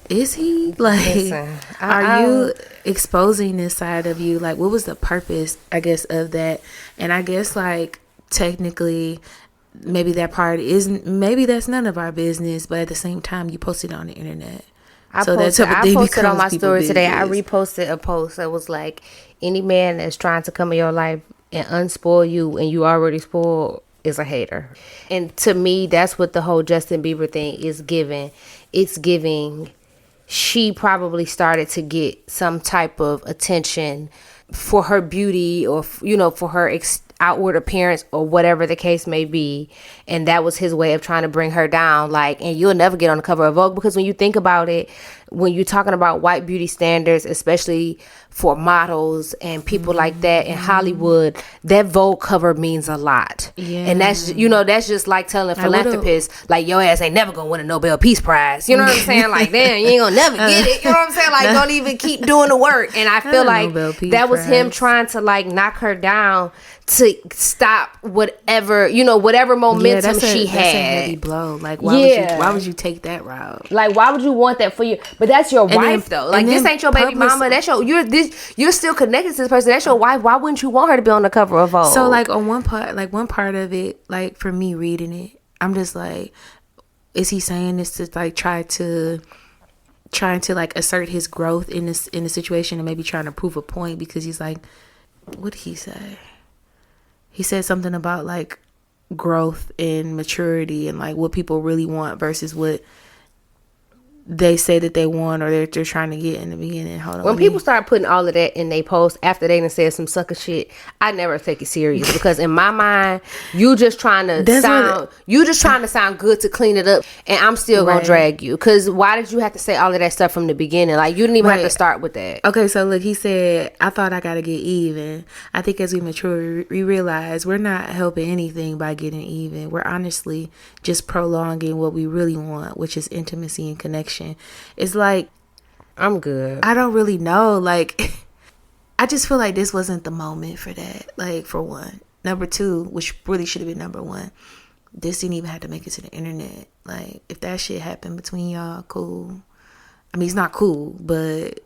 Is he? Like, listen, are you exposing this side of you? Like, what was the purpose, I guess, of that? And I guess, like, technically, maybe that part isn't, maybe that's none of our business, but at the same time, you posted it on the internet. I posted on my story today. I reposted a post that was like, any man that's trying to come in your life and unspoil you and you already spoiled is a hater. And to me, that's what the whole Justin Bieber thing is giving. It's giving, she probably started to get some type of attention for her beauty, or for her outward appearance, or whatever the case may be, and that was his way of trying to bring her down. Like, and you'll never get on the cover of Vogue, because when you think about it, when you're talking about white beauty standards, especially for models and people like that in Hollywood, that Vogue cover means a lot. Yeah. And that's that's just like telling philanthropists, like, your ass ain't never gonna win a Nobel Peace Prize. You know what I'm saying? Like, damn, you ain't gonna never get it. You know what I'm saying? Like, don't even keep doing the work. And I feel like that was him trying to, like, knock her down to stop whatever momentum she had. That's a heavy blow. Like, why would you take that route? Like, why would you want that for you? But that's your wife, though. Like, this ain't your baby mama. That's you're still connected to this person. That's your wife. Why wouldn't you want her to be on the cover of Vogue? So, like, on one part of it, like, for me reading it, I'm just like, is he saying this to, like, trying to like assert his growth in the situation, and maybe trying to prove a point? Because he's like, what did he say? He said something about, like, growth and maturity, and, like, what people really want versus what they say that they want, or they're trying to get in the beginning. Hold on. When people start putting all of that in their post after they done said some sucker shit, I never take it serious, because in my mind, you just trying to sound good to clean it up, and I'm still gonna drag you. Because why did you have to say all of that stuff from the beginning? Like, you didn't even have to start with that. Okay, so look, he said, I thought I gotta get even. I think as we mature, we realize we're not helping anything by getting even. We're honestly just prolonging what we really want, which is intimacy and connection. It's like, I'm good. I don't really know. Like, I just feel like this wasn't the moment for that. Like, for one. Number two, which really should have been number one, this didn't even have to make it to the internet. Like, if that shit happened between y'all, cool. I mean, it's not cool, but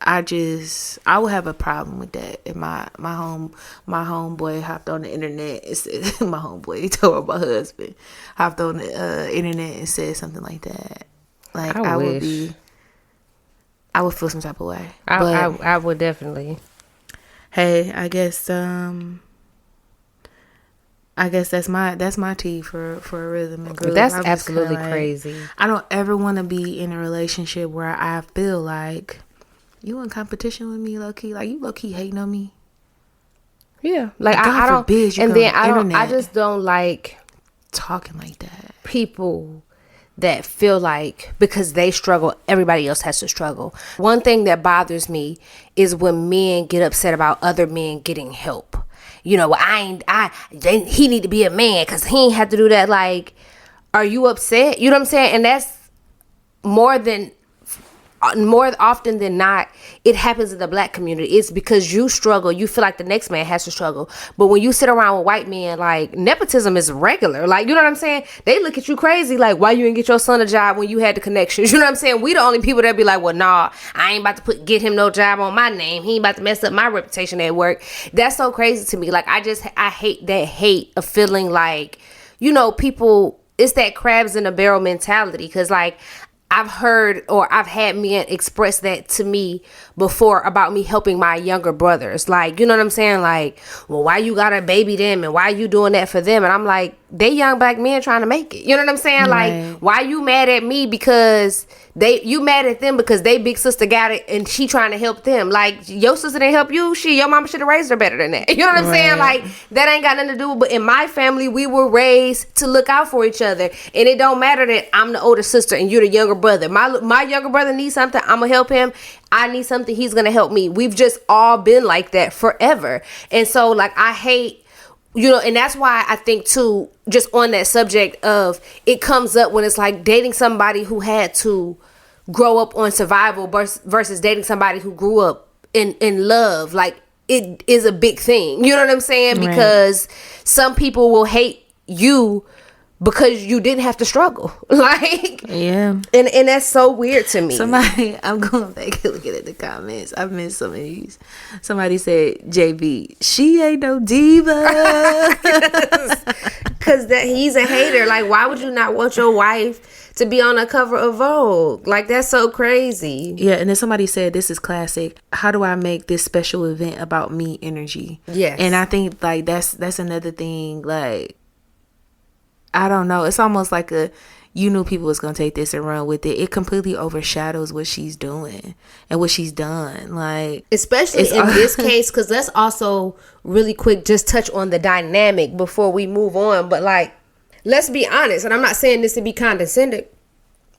I would have a problem with that if my homeboy hopped on the internet and said, my homeboy, he told my husband, hopped on the internet and said something like that. Like, I would feel some type of way. I would definitely. Hey, I guess that's my tea for a rhythm and groove. That's absolutely crazy. I don't ever want to be in a relationship where I feel like You in competition with me, low key? Like, you low key hating on me? Yeah. Like, God I don't. forbid you And go then on the I internet just don't like talking like that. people that feel like because they struggle, everybody else has to struggle. One thing that bothers me is when men get upset about other men getting help. You know, he need to be a man because he ain't have to do that. Like, are you upset? You know what I'm saying? And that's more often than not, it happens in the black community. It's because you struggle, you feel like the next man has to struggle. But when you sit around with white men, like, nepotism is regular. Like, you know what I'm saying? They look at you crazy, like, why you didn't get your son a job when you had the connections? You know what I'm saying? We the only people that be like, well, nah, I ain't about to get him no job on my name. He ain't about to mess up my reputation at work. That's so crazy to me. Like, I hate that hate of feeling like, you know, people, it's that crabs in a barrel mentality. Because, like, I've heard or I've had men express that to me before about me helping my younger brothers. Like, you know what I'm saying? Like, well, why you gotta baby them and why you doing that for them? And I'm like, they young black men trying to make it. You know what I'm saying? Right. Like, why you mad at me because you mad at them because they big sister got it and she trying to help them? Like, your sister didn't help you. Your mama should have raised her better than that. You know what I'm saying? Like, that ain't got nothing to do with, but in my family, we were raised to look out for each other. And it don't matter that I'm the older sister and you're the younger brother. My younger brother needs something, I'm gonna help him. I need something, he's gonna help me. We've just all been like that forever. And so, like, I hate, you know, and that's why I think too, just on that subject of, it comes up when it's like dating somebody who had to grow up on survival versus dating somebody who grew up in love. Like, it is a big thing. You know what I'm saying? Right. Because some people will hate you because you didn't have to struggle. Like, yeah. And that's so weird to me. I'm going back and looking at the comments. I've missed some of these. Somebody said, JB, she ain't no diva. Because he's a hater. Like, why would you not want your wife to be on the cover of Vogue? Like, that's so crazy. Yeah, and then somebody said, this is classic. How do I make this special event about me energy? Yes. And I think, like, that's another thing. Like, I don't know. It's almost like you knew people was going to take this and run with it. It completely overshadows what she's doing and what she's done. Like, especially in this case, because let's also really quick just touch on the dynamic before we move on. But, like, let's be honest, and I'm not saying this to be condescending,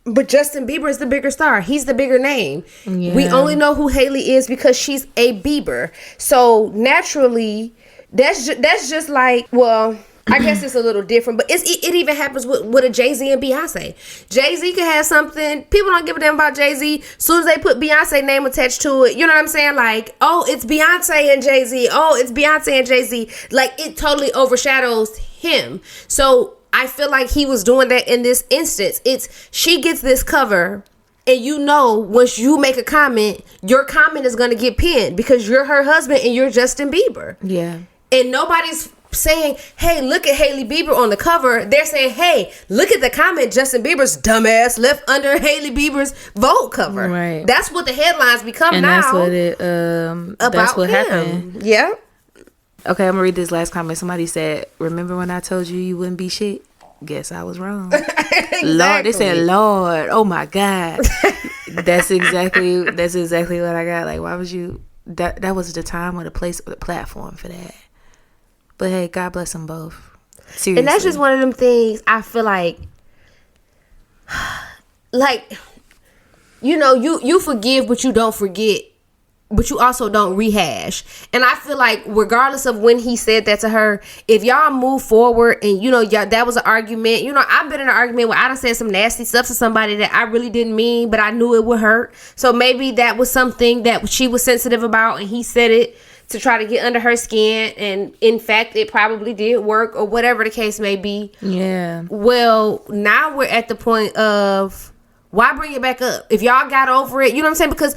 but Justin Bieber is the bigger star. He's the bigger name. Yeah. We only know who Hailey is because she's a Bieber. So naturally, that's just like, well, I guess it's a little different, but it even happens with a Jay-Z and Beyonce. Jay-Z can have something. People don't give a damn about Jay-Z. As soon as they put Beyonce name attached to it, you know what I'm saying? Like, oh, it's Beyonce and Jay-Z. Oh, it's Beyonce and Jay-Z. Like, it totally overshadows him. So I feel like he was doing that in this instance. She gets this cover, and you know, once you make a comment, your comment is going to get pinned because you're her husband and you're Justin Bieber. Yeah. And nobody's saying, hey, look at Hailey Bieber on the cover. They're saying, hey, look at the comment Justin Bieber's dumbass left under Hailey Bieber's Vogue cover. Right. That's what the headlines become and now. That's what happened. Yeah. Okay, I'm gonna read this last comment. Somebody said, remember when I told you wouldn't be shit? Guess I was wrong. Exactly. Lord, they said, Lord, oh my God. That's exactly what I got. Like, why would you, that was the time or the place or the platform for that. But hey, God bless them both. Seriously. And that's just one of them things I feel like, you know, you forgive, but you don't forget, but you also don't rehash. And I feel like regardless of when he said that to her, if y'all move forward and, you know, that was an argument. You know, I've been in an argument where I done said some nasty stuff to somebody that I really didn't mean, but I knew it would hurt. So maybe that was something that she was sensitive about and he said it to try to get under her skin, and in fact it probably did work, or whatever the case may be. Yeah. Well, now we're at the point of, why bring it back up if y'all got over it? You know what I'm saying? Because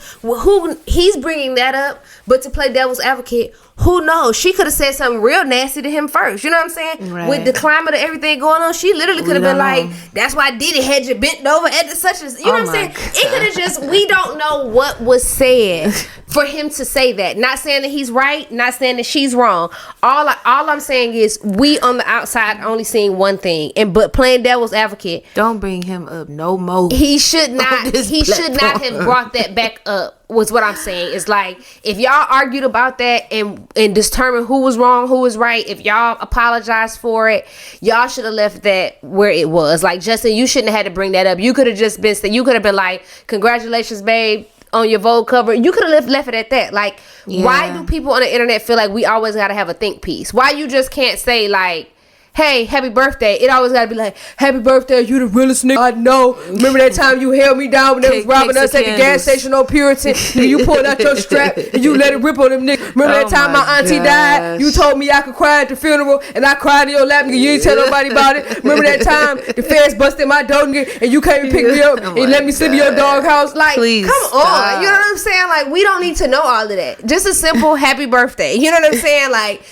he's bringing that up, but to play devil's advocate, who knows? She could have said something real nasty to him first. You know what I'm saying? Right. With the climate of everything going on, she literally could have been like, that's why Diddy had you bent over at the such as, you know what I'm saying? God. It could have just, we don't know what was said for him to say that. Not saying that he's right, not saying that she's wrong. All I'm saying is we on the outside only seeing one thing, but playing devil's advocate. Don't bring him up no more. He should not. He should not have brought that back up. Was what I'm saying. It's like, if y'all argued about that and determined who was wrong, who was right, if y'all apologized for it, y'all should have left that where it was. Like, Justin, you shouldn't have had to bring that up. You could have just been, you could have been like, congratulations, babe, on your Vogue cover. You could have left it at that. Like, why do people on the internet feel like we always got to have a think piece? Why you just can't say, like, hey, happy birthday? It always gotta be like, happy birthday, you the realest nigga I know. Remember that time you held me down when they was robbing us at the gas station on Puritan? And you pulled out your strap and you let it rip on them niggas. Remember that time my auntie died? You told me I could cry at the funeral and I cried in your lap and you didn't tell nobody about it. Remember that time the feds busted my door and you came and picked me up and let me sleep in your doghouse? Like, please, come on. You know what I'm saying? Like, we don't need to know all of that. Just a simple happy birthday. You know what I'm saying? Like,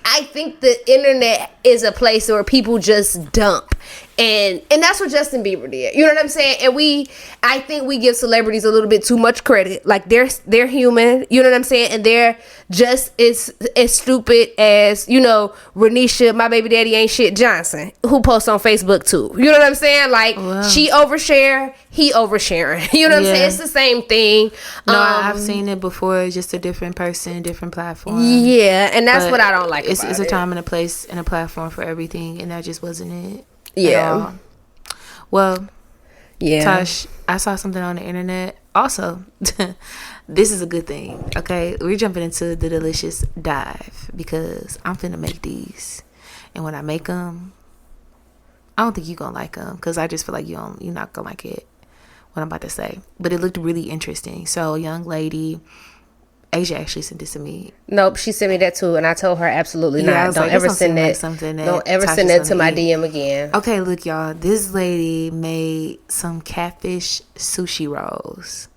I think the internet is a place where people just dump, and that's what Justin Bieber did. You know what I'm saying? And I think we give celebrities a little bit too much credit. Like, they're human. You know what I'm saying? And they're just as stupid as, you know, Renisha, my baby daddy ain't shit Johnson, who posts on Facebook too. You know what I'm saying? Like, she overshare, he oversharing. You know what I'm saying? It's the same thing. No, I've seen it before. It's just a different person, different platform. Yeah, and that's what I don't like. It's a time and a place and a platform for everything, and that just wasn't it. Yeah. Well, yeah. Tash, I saw something on the internet. Also, this is a good thing. Okay, we're jumping into the delicious dive because I'm finna make these, and when I make them, I don't think you're gonna like them because I just feel like you're not gonna like it. What I'm about to say, but it looked really interesting. So, a young lady, Asia actually sent this to me. Nope, she sent me that too, and I told her absolutely not. Don't ever send that. Don't ever send that to my DM again. Okay, look, y'all. This lady made some catfish sushi rolls.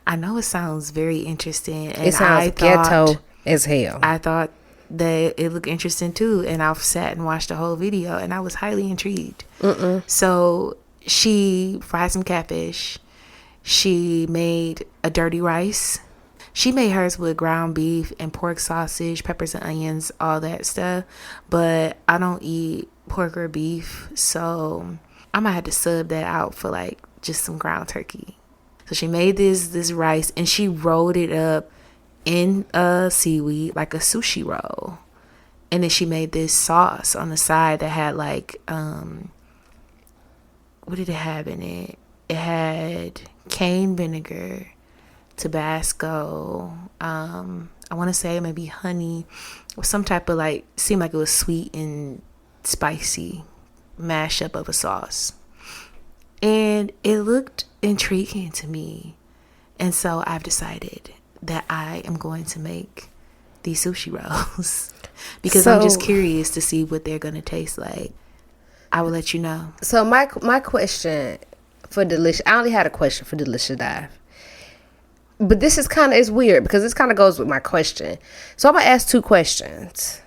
I know it sounds very interesting, and it sounds ghetto as hell. I thought that it looked interesting too, and I've sat and watched the whole video, and I was highly intrigued. So she fried some catfish. She made a dirty rice. She made hers with ground beef and pork sausage, peppers and onions, all that stuff. But I don't eat pork or beef, so I might have to sub that out for like just some ground turkey. So she made this rice and she rolled it up in a seaweed like a sushi roll. And then she made this sauce on the side that had like what did it have in it? It had cane vinegar, Tabasco, I want to say maybe honey, or some type of like, seemed like it was sweet and spicy mashup of a sauce. And it looked intriguing to me. And so I've decided that I am going to make these sushi rolls because I'm just curious to see what they're going to taste like. I will let you know. So my question for Delicious, I only had a question for Delicious Dive. But this is it's weird because this kind of goes with my question. So I'm going to ask two questions.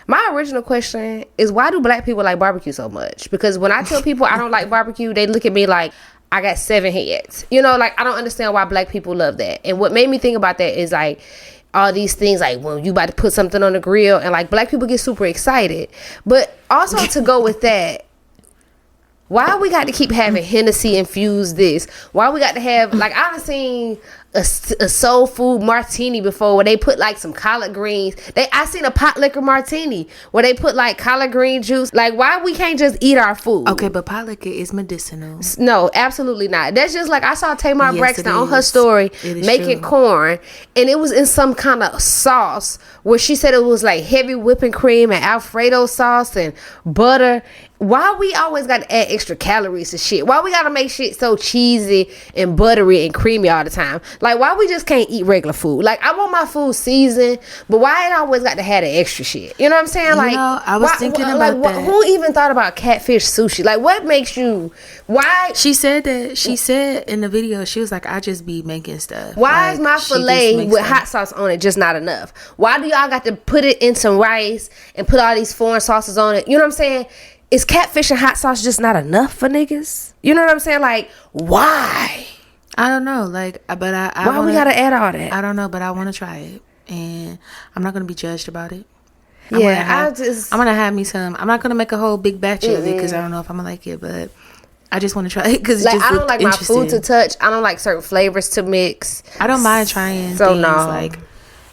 My original question is, why do black people like barbecue so much? Because when I tell people I don't like barbecue, they look at me like I got 7 heads. You know, like, I don't understand why black people love that. And what made me think about that is like all these things, like when you about to put something on the grill and like black people get super excited. But also to go with that, why we got to keep having Hennessy infused this? Why we got to have, like, I've seen a soul food martini before where they put like some collard greens. I seen a pot liquor martini where they put like collard green juice. Like, why we can't just eat our food? Okay, but pot liquor is medicinal. No, absolutely not. That's just like, I saw Tamar Braxton on her story making corn, and it was in some kind of sauce where she said it was like heavy whipping cream and Alfredo sauce and butter. Why we always got to add extra calories to shit? Why we got to make shit so cheesy and buttery and creamy all the time? Like, why we just can't eat regular food? Like, I want my food seasoned, but why it always got to have the extra shit? You know what I'm saying? Like, I was thinking about that. Who even thought about catfish sushi? Like, what makes you? Why? She said in the video, she was like, I just be making stuff. Why like, is my filet with hot sauce on it just not enough? Why do y'all got to put it in some rice and put all these foreign sauces on it? You know what I'm saying? Is catfish and hot sauce just not enough for niggas? You know what I'm saying? Like, why? I don't know, like, but Why we gotta add all that? I don't know, but I want to try it, and I'm not gonna be judged about it. I'm gonna have me some. I'm not gonna make a whole big batch of it because I don't know if I'm gonna like it, but I just want to try it because like, I don't like my food to touch. I don't like certain flavors to mix. I don't mind trying things like,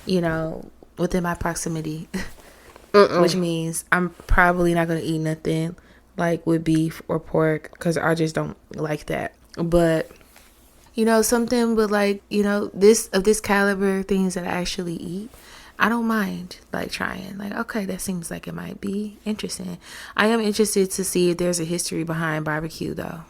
you know, within my proximity, which means I'm probably not gonna eat nothing like with beef or pork because I just don't like that. But you know, something with like, you know, this caliber, things that I actually eat, I don't mind like trying. Like, okay, that seems like it might be interesting. I am interested to see if there's a history behind barbecue though.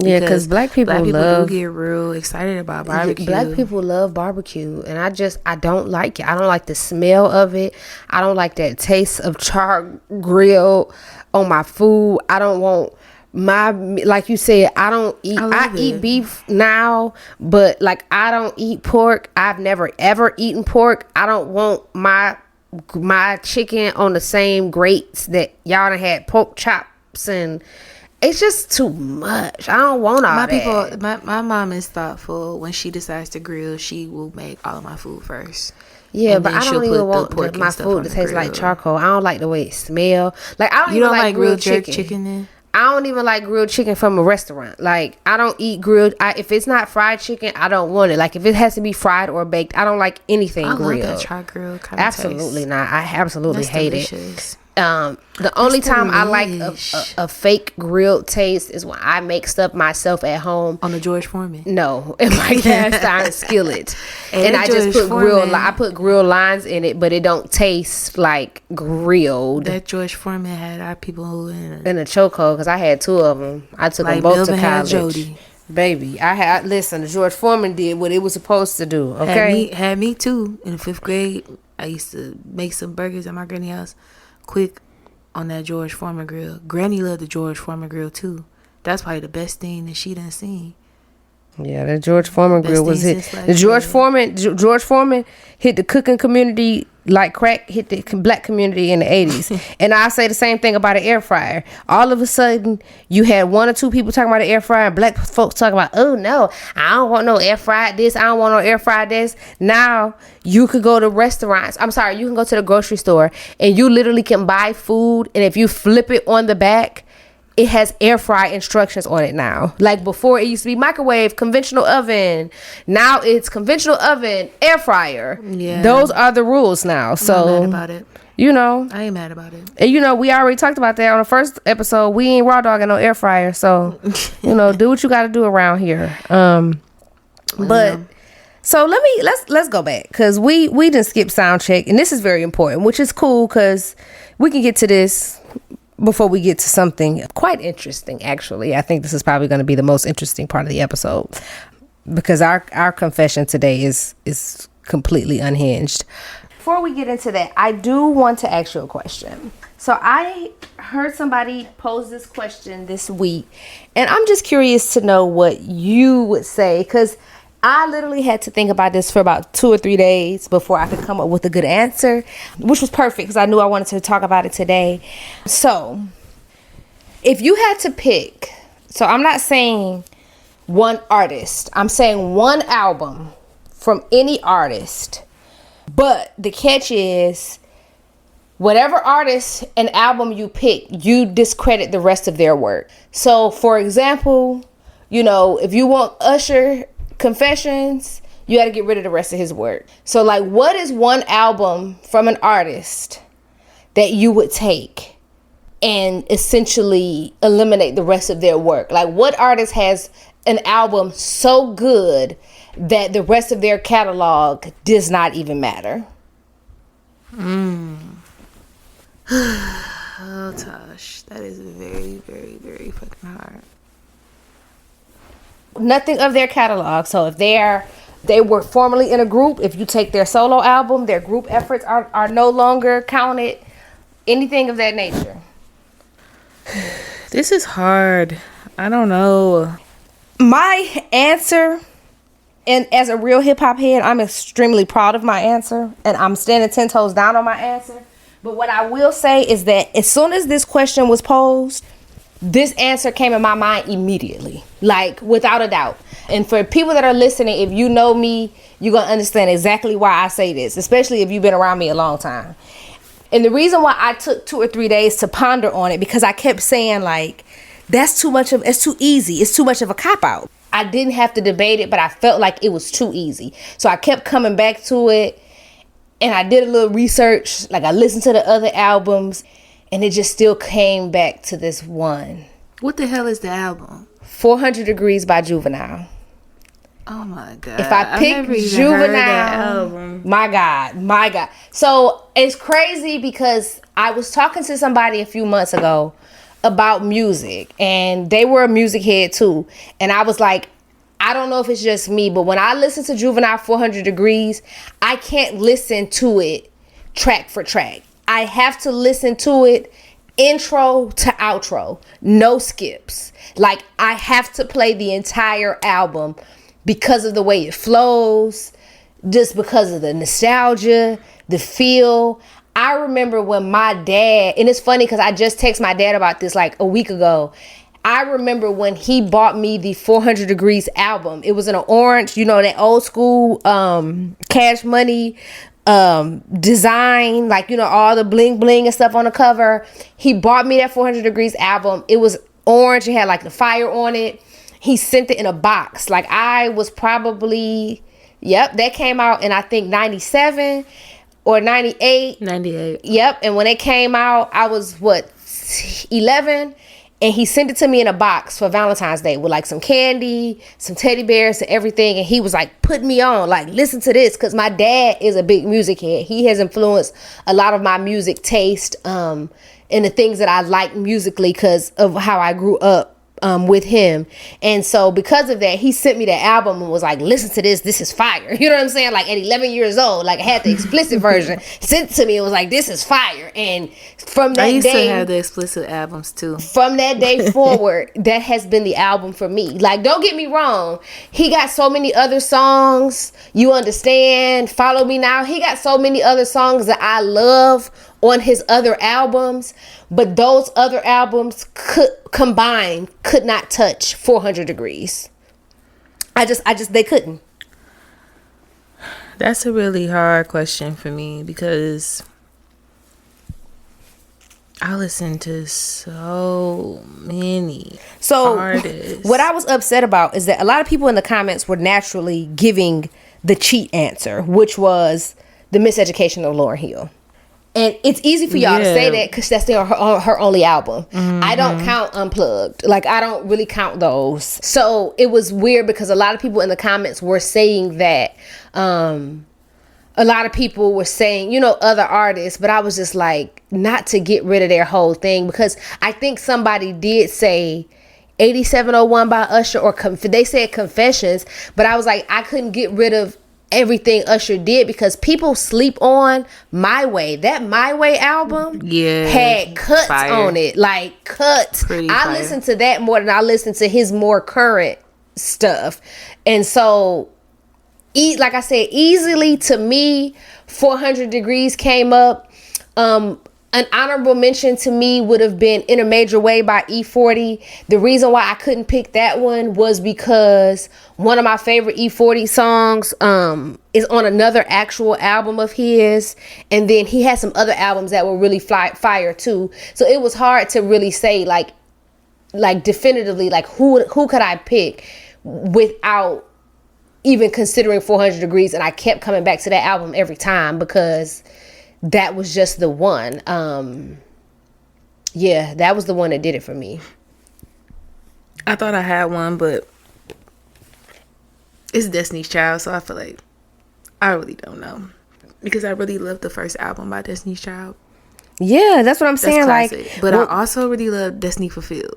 Yeah, because black people do get real excited about barbecue. Black people love barbecue, and I don't like it. I don't like the smell of it. I don't like that taste of charred grill on my food. I don't want like you said, I eat beef now, but like I don't eat pork. I've never ever eaten pork. I don't want my chicken on the same grates that y'all done had pork chops, and it's just too much. I don't want all that. My mom is thoughtful. When she decides to grill, she will make all of my food first. Yeah, but I don't even want my food to taste like charcoal. I don't like the way it smells. Like, I don't even like grilled chicken then? I don't even like grilled chicken from a restaurant. Like, I don't eat grilled. If it's not fried chicken, I don't want it. Like, if it has to be fried or baked, I don't like anything grilled. I love that charred grilled kind of absolutely taste. Not. I absolutely hate delicious. It. The only time I like a fake grilled taste is when I make stuff myself at home on the George Foreman. No, in my cast iron skillet, and I just put I put grilled lines in it, but it don't taste like grilled. That George Foreman had our people in a chokehold because I had two of them. I took them both to college. Jody. Baby, listen. The George Foreman did what it was supposed to do. Okay, had me too. In the 5th grade, I used to make some burgers at my granny's house. Quick on that George Foreman grill. Granny loved the George Foreman grill too. That's probably the best thing that she done seen. Yeah, the George Foreman grill was hit. The George Foreman hit the cooking community like crack hit the black community in the 80s. And I say the same thing about an air fryer. All of a sudden, you had 1 or 2 people talking about an air fryer, and black folks talking about, oh no, I don't want no air fryer this, I don't want no air fryer this. Now, you could go to restaurants. You can go to the grocery store, and you literally can buy food, and if you flip it on the back, it has air fry instructions on it now. Like before, it used to be microwave, conventional oven. Now it's conventional oven, air fryer. Yeah, those are the rules now. So I'm not mad about it. You know, I ain't mad about it. And you know, we already talked about that on the first episode. We ain't raw dogging no air fryer. So you know, do what you got to do around here. But so let's go back because we didn't skip sound check, and this is very important, which is cool because we can get to this before we get to something quite interesting. Actually, I think this is probably going to be the most interesting part of the episode because our confession today is completely unhinged. Before we get into that, I do want to ask you a question. So I heard somebody pose this question this week, and I'm just curious to know what you would say because I literally had to think about this for about 2 or 3 days before I could come up with a good answer, which was perfect because I knew I wanted to talk about it today. So if you had to pick, so I'm not saying one artist, I'm saying one album from any artist, but the catch is whatever artist and album you pick, you discredit the rest of their work. So for example, you know, if you want Usher Confessions, you got to get rid of the rest of his work. So like, what is one album from an artist that you would take and essentially eliminate the rest of their work? Like, what artist has an album so good that the rest of their catalog does not even matter? Oh, Tash, that is very, very, very fucking hard. Nothing of their catalog. So if they were formerly in a group, if you take their solo album, their group efforts are no longer counted, anything of that nature. This is hard. I don't know. My answer, and as a real hip-hop head, I'm extremely proud of my answer, and I'm standing 10 toes down on my answer. But what I will say is that as soon as this question was posed, this answer came in my mind immediately, like without a doubt. And for people that are listening, if you know me, you're going to understand exactly why I say this, especially if you've been around me a long time. And the reason why I took 2 or 3 days to ponder on it, because I kept saying, like, it's too easy. It's too much of a cop-out. I didn't have to debate it, but I felt like it was too easy. So I kept coming back to it, and I did a little research. Like, I listened to the other albums, and it just still came back to this one. What the hell is the album? 400 Degrees by Juvenile. Oh my God. If I pick Juvenile, my God. So it's crazy because I was talking to somebody a few months ago about music, and they were a music head too. And I was like, I don't know if it's just me, but when I listen to Juvenile 400 Degrees, I can't listen to it track for track. I have to listen to it intro to outro, no skips. Like, I have to play the entire album because of the way it flows, just because of the nostalgia, the feel. I remember when my dad, and it's funny because I just texted my dad about this like a week ago. I remember when he bought me the 400 Degrees album. It was in an orange, that old school Cash Money design, like, all the bling bling and stuff on the cover. He bought me that 400 Degrees album. It was orange. It had like the fire on it. He sent it in a box. Like, I was probably, that came out in, I think, 97 or 98. 98. Yep. And when it came out, I was 11. And he sent it to me in a box for Valentine's Day with like some candy, some teddy bears and everything. And he was like, put me on, like, listen to this. Cause my dad is a big music head. He has influenced a lot of my music taste, and the things that I like musically because of how I grew up with him. And so because of that, he sent me that album and was like, listen to this. This is fire. You know what I'm saying? Like, at 11 years old, like, I had the explicit version sent to me. It was like, this is fire. And from that day, I used to have the explicit albums too. From that day forward, that has been the album for me. Like, don't get me wrong. He got so many other songs. You Understand, Follow Me Now. He got so many other songs that I love on his other albums, but those other albums could not touch 400 Degrees. They couldn't. That's a really hard question for me because I listen to so many artists. What I was upset about is that a lot of people in the comments were naturally giving the cheat answer, which was The Miseducation of Lauryn Hill. And it's easy for y'all to say that because that's her only album. Mm-hmm. I don't count Unplugged. Like, I don't really count those. So it was weird because a lot of people in the comments were saying that. A lot of people were saying, other artists. But I was just like, not to get rid of their whole thing. Because I think somebody did say 8701 by Usher. Or they said Confessions. But I was like, I couldn't get rid of everything Usher did because people sleep on My Way. That My Way album had cuts on it, like cuts. I listened to that more than I listened to his more current stuff. And so, like I said, easily to me, 400 Degrees came up. An honorable mention to me would have been In a Major Way by E40. The reason why I couldn't pick that one was because one of my favorite E40 songs is on another actual album of his. And then he had some other albums that were really fire too. So it was hard to really say like definitively, like who could I pick without even considering 400 Degrees. And I kept coming back to that album every time because that was just the one. That was the one that did it for me. I thought I had one, but it's Destiny's Child, so I feel like I really don't know. Because I really love the first album by Destiny's Child. Yeah, that's what I'm saying. Like, but I also really love Destiny Fulfilled.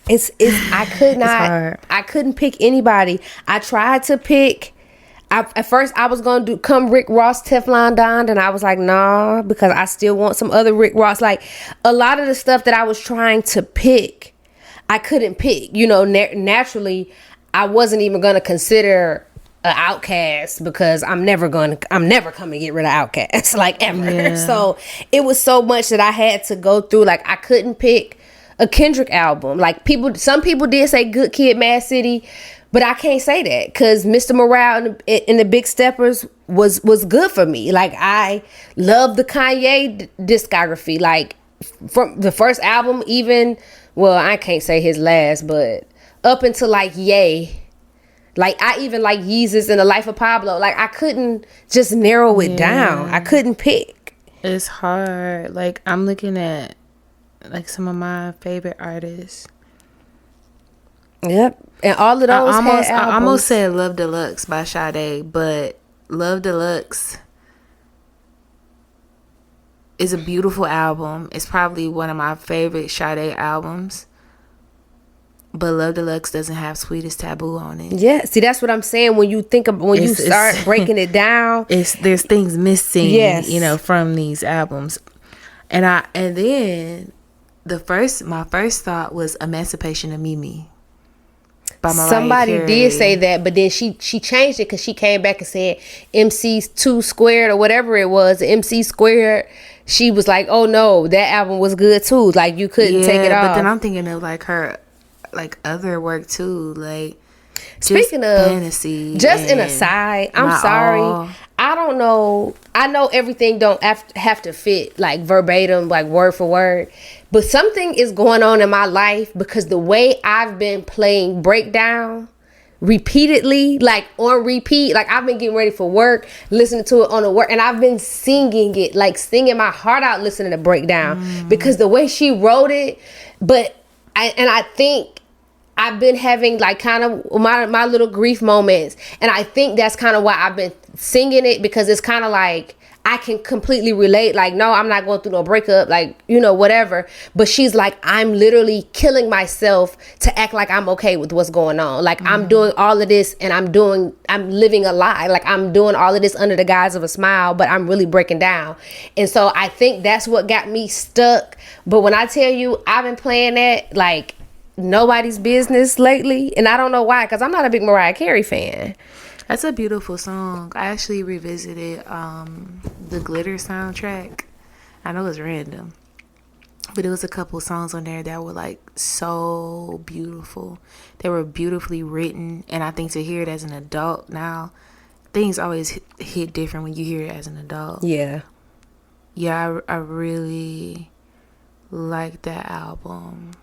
I couldn't pick anybody. I tried to pick. At first, I was going to do Come Rick Ross, Teflon Don, and I was like, nah, because I still want some other Rick Ross. Like, a lot of the stuff that I was trying to pick, I couldn't pick. Naturally, I wasn't even going to consider Outcast because I'm never coming to get rid of Outcast like ever. Yeah. So it was so much that I had to go through. Like I couldn't pick a Kendrick album. Like some people did say Good Kid, Mad City, but I can't say that because Mr. Morale and the Big Steppers was good for me. Like I love the Kanye discography. Like from the first album, even I can't say his last, but up until like Ye. Like, I even like Yeezus and The Life of Pablo. Like, I couldn't just narrow it down. I couldn't pick. It's hard. Like, I'm looking at, like, some of my favorite artists. Yep. And all of those I almost said Love Deluxe by Sade, but Love Deluxe is a beautiful album. It's probably one of my favorite Sade albums. But Love Deluxe doesn't have Sweetest Taboo on it. Yeah, see, that's what I'm saying. When you you start breaking it down, there's things missing. Yes. From these albums, and then my first thought was Emancipation of Mimi. By Mariah somebody Carey. did say that, but then she changed it because she came back and said MC2 squared or whatever it was, MC squared. She was like, oh no, that album was good too. Like you couldn't take it off. But then I'm thinking of like her. Like other work too, like speaking of fantasy. Just an aside, I'm sorry. I don't know. I know everything don't have to fit like verbatim, like word for word. But something is going on in my life because the way I've been playing Breakdown repeatedly, like on repeat, like I've been getting ready for work, listening to it on the work, and I've been singing it, like singing my heart out, listening to Breakdown because the way she wrote it, I think I've been having like kind of my little grief moments. And I think that's kind of why I've been singing it because it's kind of like I can completely relate. Like, no, I'm not going through no breakup, like, whatever. But she's like, I'm literally killing myself to act like I'm okay with what's going on. Like I'm doing all of this and I'm living a lie. Like I'm doing all of this under the guise of a smile, but I'm really breaking down. And so I think that's what got me stuck. But when I tell you I've been playing that like nobody's business lately, and I don't know why, because I'm not a big Mariah Carey fan. That's a beautiful song. I actually revisited the Glitter soundtrack. I know it's random, but it was a couple songs on there that were like so beautiful. They were beautifully written, and I think to hear it as an adult now, things always hit different when you hear it as an adult. Yeah, I really like that album.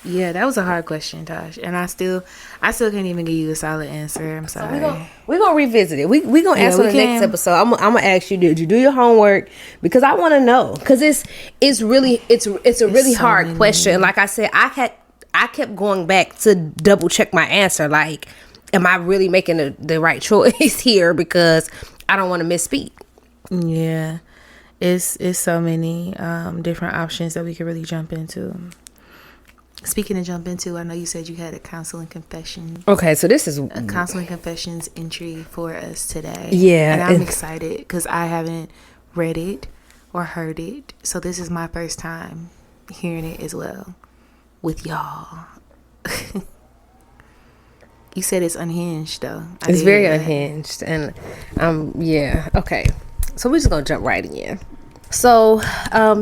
Yeah, that was a hard question, Tash, and I still can't even give you a solid answer. I'm sorry. So we're gonna revisit it. We gonna answer the next episode. I'm gonna ask you, did you do your homework? Because I want to know. Because it's a really hard question. Like I said, I kept going back to double check my answer. Like, am I really making the right choice here? Because I don't want to misspeak. Yeah, it's so many different options that we could really jump into. Speaking of jump into, I know you said you had a Counsel and Confession. Okay, so this is a Counsel and Confessions entry for us today. Yeah. And I'm excited because I haven't read it or heard it. So this is my first time hearing it as well with y'all. You said it's unhinged though. It's very unhinged. And yeah. Okay. So we're just going to jump right in. So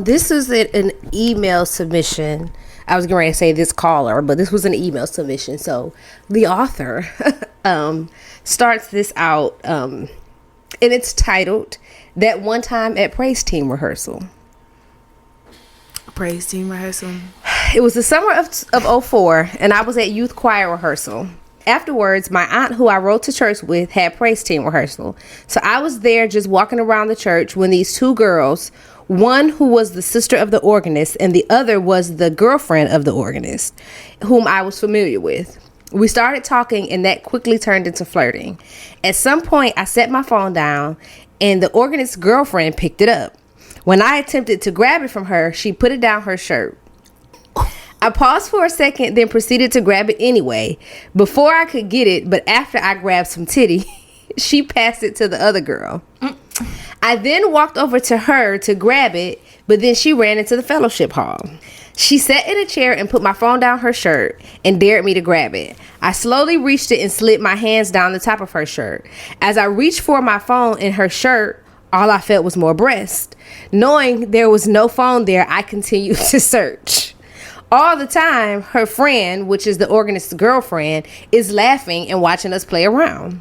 this is an email submission. I was going to say this caller, but this was an email submission. So the author starts this out, and it's titled, That One Time at Praise Team Rehearsal. Praise Team Rehearsal? It was the summer of 04, and I was at youth choir rehearsal. Afterwards, my aunt, who I rode to church with, had praise team rehearsal. So I was there just walking around the church when these two girls, one who was the sister of the organist and the other was the girlfriend of the organist, whom I was familiar with. We started talking and that quickly turned into flirting. At some point, I set my phone down and the organist's girlfriend picked it up. When I attempted to grab it from her, she put it down her shirt. I paused for a second, then proceeded to grab it anyway. Before I could get it, but after I grabbed some titty, she passed it to the other girl. I then walked over to her to grab it, but then she ran into the fellowship hall. She sat in a chair and put my phone down her shirt and dared me to grab it. I slowly reached it and slid my hands down the top of her shirt. As I reached for my phone in her shirt, all I felt was more breast. Knowing there was no phone there, I continued to search. All the time, her friend, which is the organist's girlfriend, is laughing and watching us play around.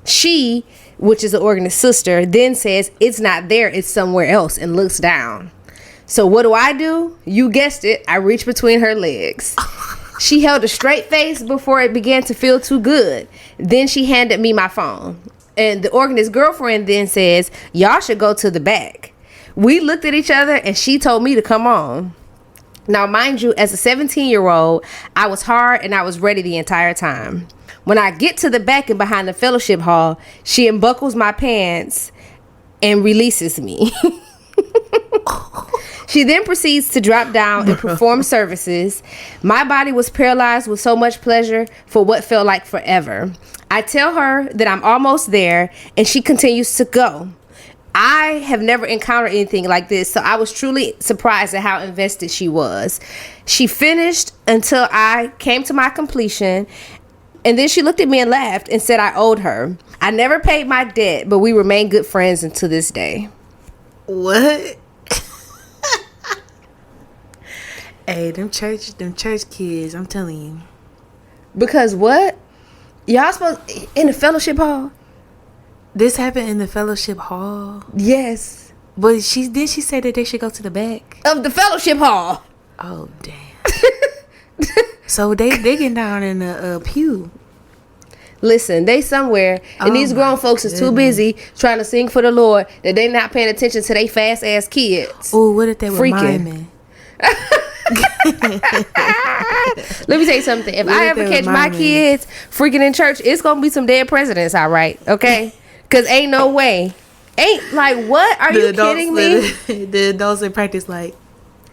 She, which is the organist's sister, then says, "It's not there, it's somewhere else," and looks down. So what do? You guessed it. I reached between her legs. She held a straight face before it began to feel too good. Then she handed me my phone. And the organist's girlfriend then says, "Y'all should go to the back." We looked at each other and she told me to come on. Now, mind you, as a 17-year-old, I was hard and I was ready the entire time. When I get to the back and behind the fellowship hall, she unbuckles my pants and releases me. She then proceeds to drop down and perform services. My body was paralyzed with so much pleasure for what felt like forever. I tell her that I'm almost there, and she continues to go. I have never encountered anything like this, so I was truly surprised at how invested she was. She finished until I came to my completion, and then she looked at me and laughed and said I owed her. I never paid my debt, but we remain good friends until this day. What? Hey, them church kids, I'm telling you. Because what? Y'all supposed in the fellowship hall? This happened in the fellowship hall? Yes. But she said that they should go to the back of the fellowship hall. Oh, damn. So they getting down in the pew. Listen, they somewhere, and these grown folks is too busy trying to sing for the Lord that they not paying attention to they fast ass kids. Oh, what if they were miming? Let me tell you something. If I ever catch my kids freaking in church, it's gonna be some dead presidents, all right? Okay, because ain't no way. Ain't like what? Are you kidding me? The adults in practice like.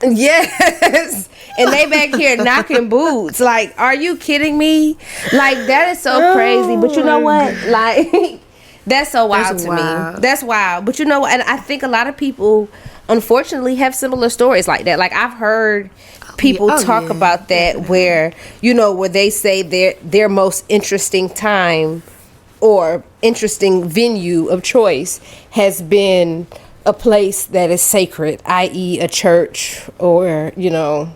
Yes, and they back here knocking boots. Like, are you kidding me? Like, that is so crazy. But you know what? Like, that's so wild to me. That's wild. But you know what? And I think a lot of people, unfortunately, have similar stories like that. Like, I've heard people talk about that where, you know, where they say their most interesting time or interesting venue of choice has been a place that is sacred, i.e. a church, or, you know,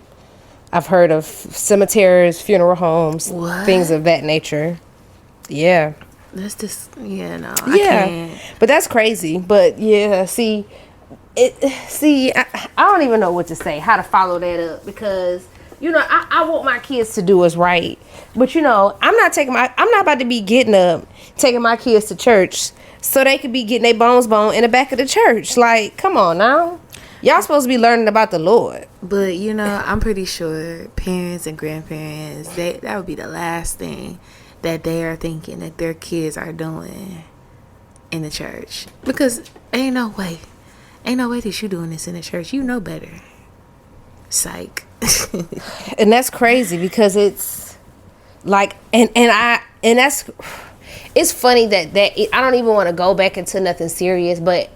I've heard of cemeteries, funeral homes, things of that nature. Yeah. That's just, I can't. But that's crazy. But yeah, I don't even know what to say, how to follow that up, because, you know, I want my kids to do what's right. But, you know, I'm not about to be getting up, taking my kids to church so they could be getting their bones boned in the back of the church. Like, come on now. Y'all supposed to be learning about the Lord. But, you know, I'm pretty sure parents and grandparents, that would be the last thing that they are thinking that their kids are doing in the church. Because ain't no way that you doing this in the church. You know better. Psych. And that's crazy because it's like, it's funny that I don't even want to go back into nothing serious, but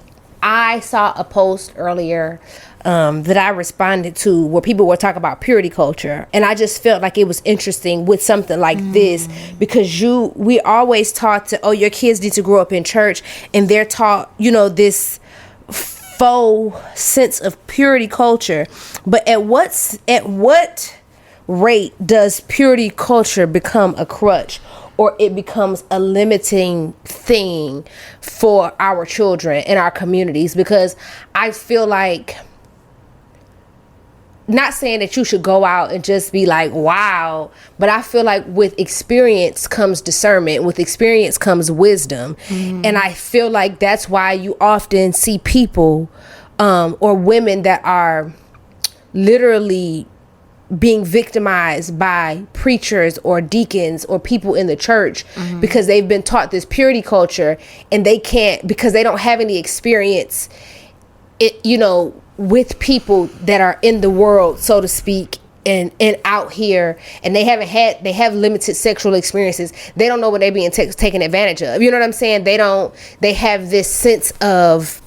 I saw a post earlier that I responded to where people were talking about purity culture, and I just felt like it was interesting with something like this, because we always taught to, your kids need to grow up in church, and they're taught, you know, this faux sense of purity culture. But at what rate does purity culture become a crutch, or it becomes a limiting thing for our children and our communities? Because I feel like, not saying that you should go out and just be like, wow, but I feel like with experience comes discernment, with experience comes wisdom. And I feel like that's why you often see people or women that are literally being victimized by preachers or deacons or people in the church, because they've been taught this purity culture, and they can't, because they don't have any experience, you know, with people that are in the world, so to speak, and out here, and they have limited sexual experiences. They don't know what they're being taken advantage of. You know what I'm saying? They have this sense of,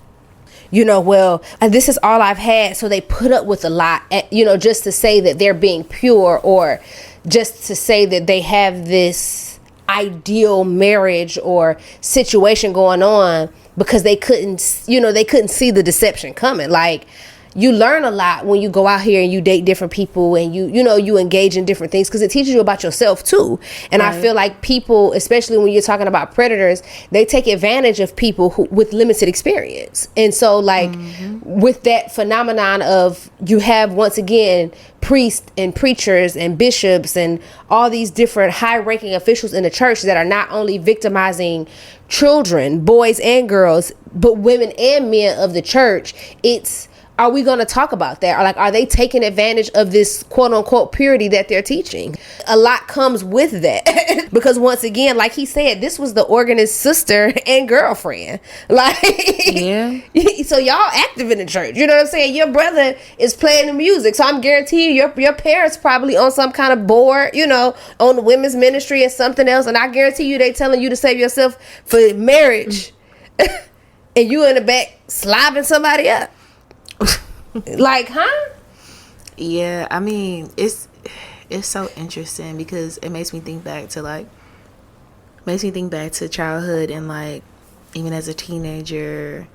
well, this is all I've had. So they put up with a lot, just to say that they're being pure, or just to say that they have this ideal marriage or situation going on, because they couldn't see the deception coming. Like, you learn a lot when you go out here and you date different people, and you engage in different things, because it teaches you about yourself too. And right. I feel like people, especially when you're talking about predators, they take advantage of people with limited experience. And so, like, with that phenomenon of, you have, once again, priests and preachers and bishops and all these different high-ranking officials in the church that are not only victimizing children, boys and girls, but women and men of the church. Are we going to talk about that? Or, like, are they taking advantage of this quote unquote purity that they're teaching? A lot comes with that. Because, once again, like he said, this was the organist's sister and girlfriend. Like, yeah. So y'all active in the church. You know what I'm saying? Your brother is playing the music. So I'm guaranteeing your parents probably on some kind of board, on the women's ministry or something else. And I guarantee you they telling you to save yourself for marriage. And you in the back slobbing somebody up. Like, huh? Yeah, I mean, it's so interesting, because it makes me think back to childhood, and, like, even as a teenager,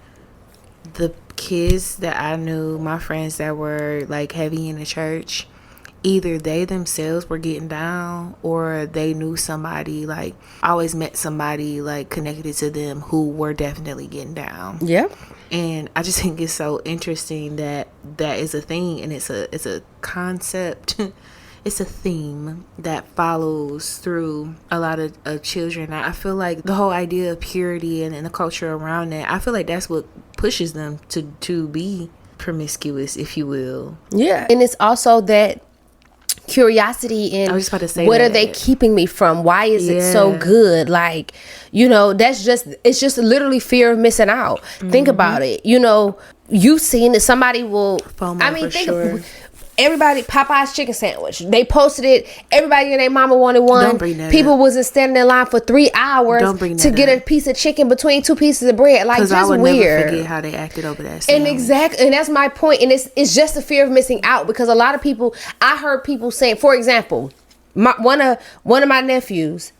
the kids that I knew, my friends that were, like, heavy in the church, either they themselves were getting down, or they knew somebody, like, I always met somebody, like, connected to them who were definitely getting down. Yeah. And I just think it's so interesting that is a thing, and it's a concept, it's a theme that follows through a lot of children. I feel like the whole idea of purity and the culture around that, I feel like that's what pushes them to be promiscuous, if you will. Yeah. And it's also that curiosity in, I was just about to say, what are they keeping me from? Why is it so good? Like, it's just literally fear of missing out. Think about it. You've seen that somebody will FOMO, think of everybody. Popeye's chicken sandwich, they posted it, everybody and their mama wanted one. Don't bring that people up. wasn't standing in line for 3 hours to get a piece of chicken between 2 pieces of bread. Like, just I would weird. never forget how they acted over that sandwich. And that's my point. And it's just the fear of missing out, because a lot of people, I heard people saying, for example, one of my nephews,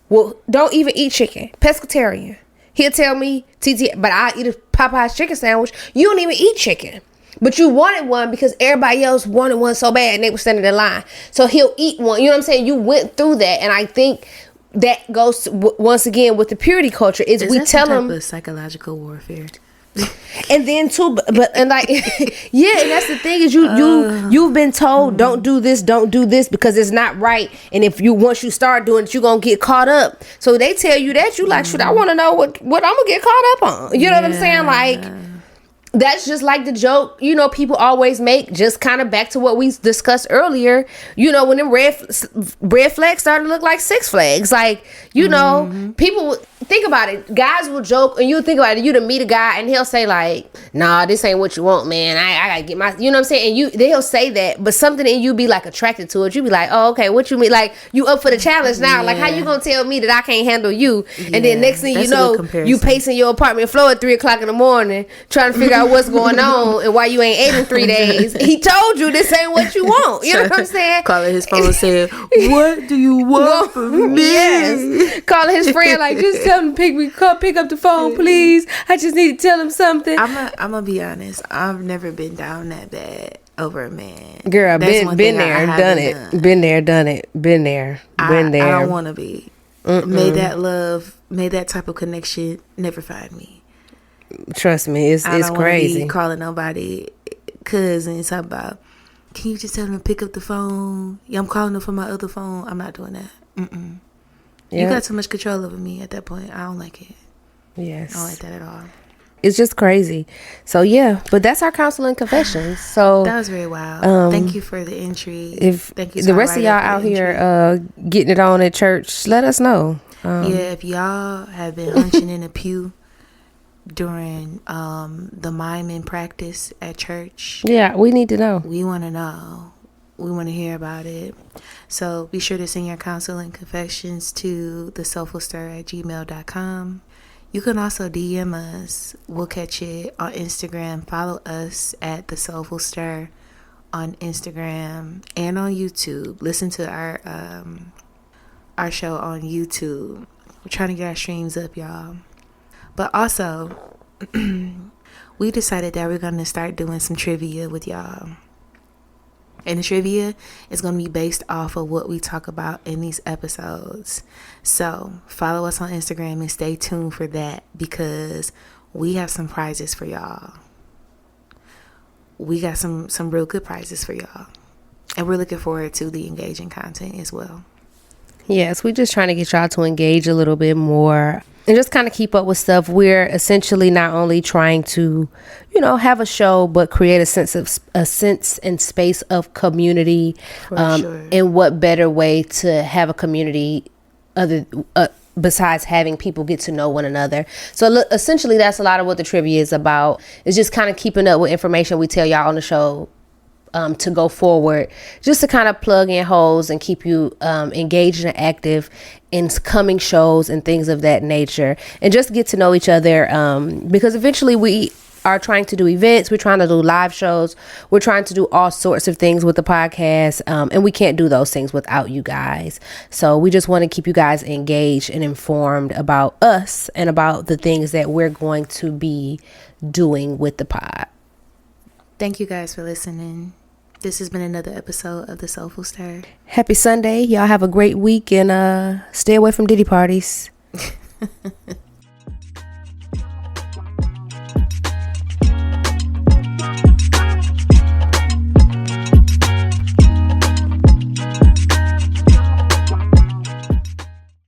don't even eat chicken, pescatarian. He'll tell me, TT, but I eat a Popeye's chicken sandwich. You don't even eat chicken, but you wanted one because everybody else wanted one so bad and they were standing in line. So he'll eat one. You know what I'm saying? You went through that. And I think that goes once again with the purity culture, is we tell them psychological warfare. And then too, and like, yeah, and that's the thing, is you've been told don't do this because it's not right, and once you start doing it, you're gonna get caught up. So they tell you that, you like, shoot, I want to know what I'm gonna get caught up on. You know what I'm saying? Like, that's just like the joke, people always make, just kind of back to what we discussed earlier, when them red flags started to look like Six Flags. Like, people, think about it. Guys will joke, and you think about it, you to meet a guy and he'll say like, nah, this ain't what you want, man. I gotta get my, you know what I'm saying? And they'll say that, but something in you be like attracted to it. You be like, oh, okay, what you mean? Like, you up for the challenge now. Yeah. Like, how you gonna tell me that I can't handle you? Yeah, and then next thing you know, you pacing your apartment floor at 3:00 in the morning, trying to figure out what's going on and why you ain't ate in 3 days. He told you this ain't what you want. You know what I'm saying? Calling his phone saying, what do you want from me? Yes. Calling his friend like, just tell him to pick up the phone, please. I just need to tell him something. I'm gonna be honest. I've never been down that bad over a man. Girl, been there, done it. Been there, done it. Been there, been there. I don't want to be. May that type of connection never find me. Trust me, it's crazy. I don't want to be calling nobody cousin and talking about, can you just tell them to pick up the phone? Yeah, I'm calling them from my other phone. I'm not doing that. Yeah. You got too much control over me at that point. I don't like it. Yes. I don't like that at all. It's just crazy. So yeah, but that's our counsel and confessions. So that was very wild. Thank you for the entry. Thank you. The rest of y'all out here getting it on at church, let us know. If y'all have been hunching in a pew during the miming practice at church, yeah, we need to know. We want to know. We want to hear about it. So be sure to send your counsel and confessions to thesoulfulstir@gmail.com. You can also DM us. We'll catch it on Instagram. Follow us at the Soulful Stir on Instagram and on YouTube. Listen to our show on YouTube. We're trying to get our streams up, y'all. But also, we decided that we're going to start doing some trivia with y'all. And the trivia is going to be based off of what we talk about in these episodes. So follow us on Instagram and stay tuned for that, because we have some prizes for y'all. We got some real good prizes for y'all. And we're looking forward to the engaging content as well. Yes, we're just trying to get y'all to engage a little bit more and just kind of keep up with stuff. We're essentially not only trying to, have a show, but create a sense and space of community. Sure. And what better way to have a community besides having people get to know one another. So essentially, that's a lot of what the trivia is about. It's just kind of keeping up with information we tell y'all on the show. To go forward, just to kind of plug in holes and keep you engaged and active in coming shows and things of that nature, and just get to know each other, because eventually we are trying to do events, we're trying to do live shows, we're trying to do all sorts of things with the podcast, and we can't do those things without you guys. So we just want to keep you guys engaged and informed about us and about the things that we're going to be doing with the pod. Thank you guys for listening. This has been another episode of The Soulful Stir. Happy Sunday. Y'all have a great week, and stay away from Diddy parties.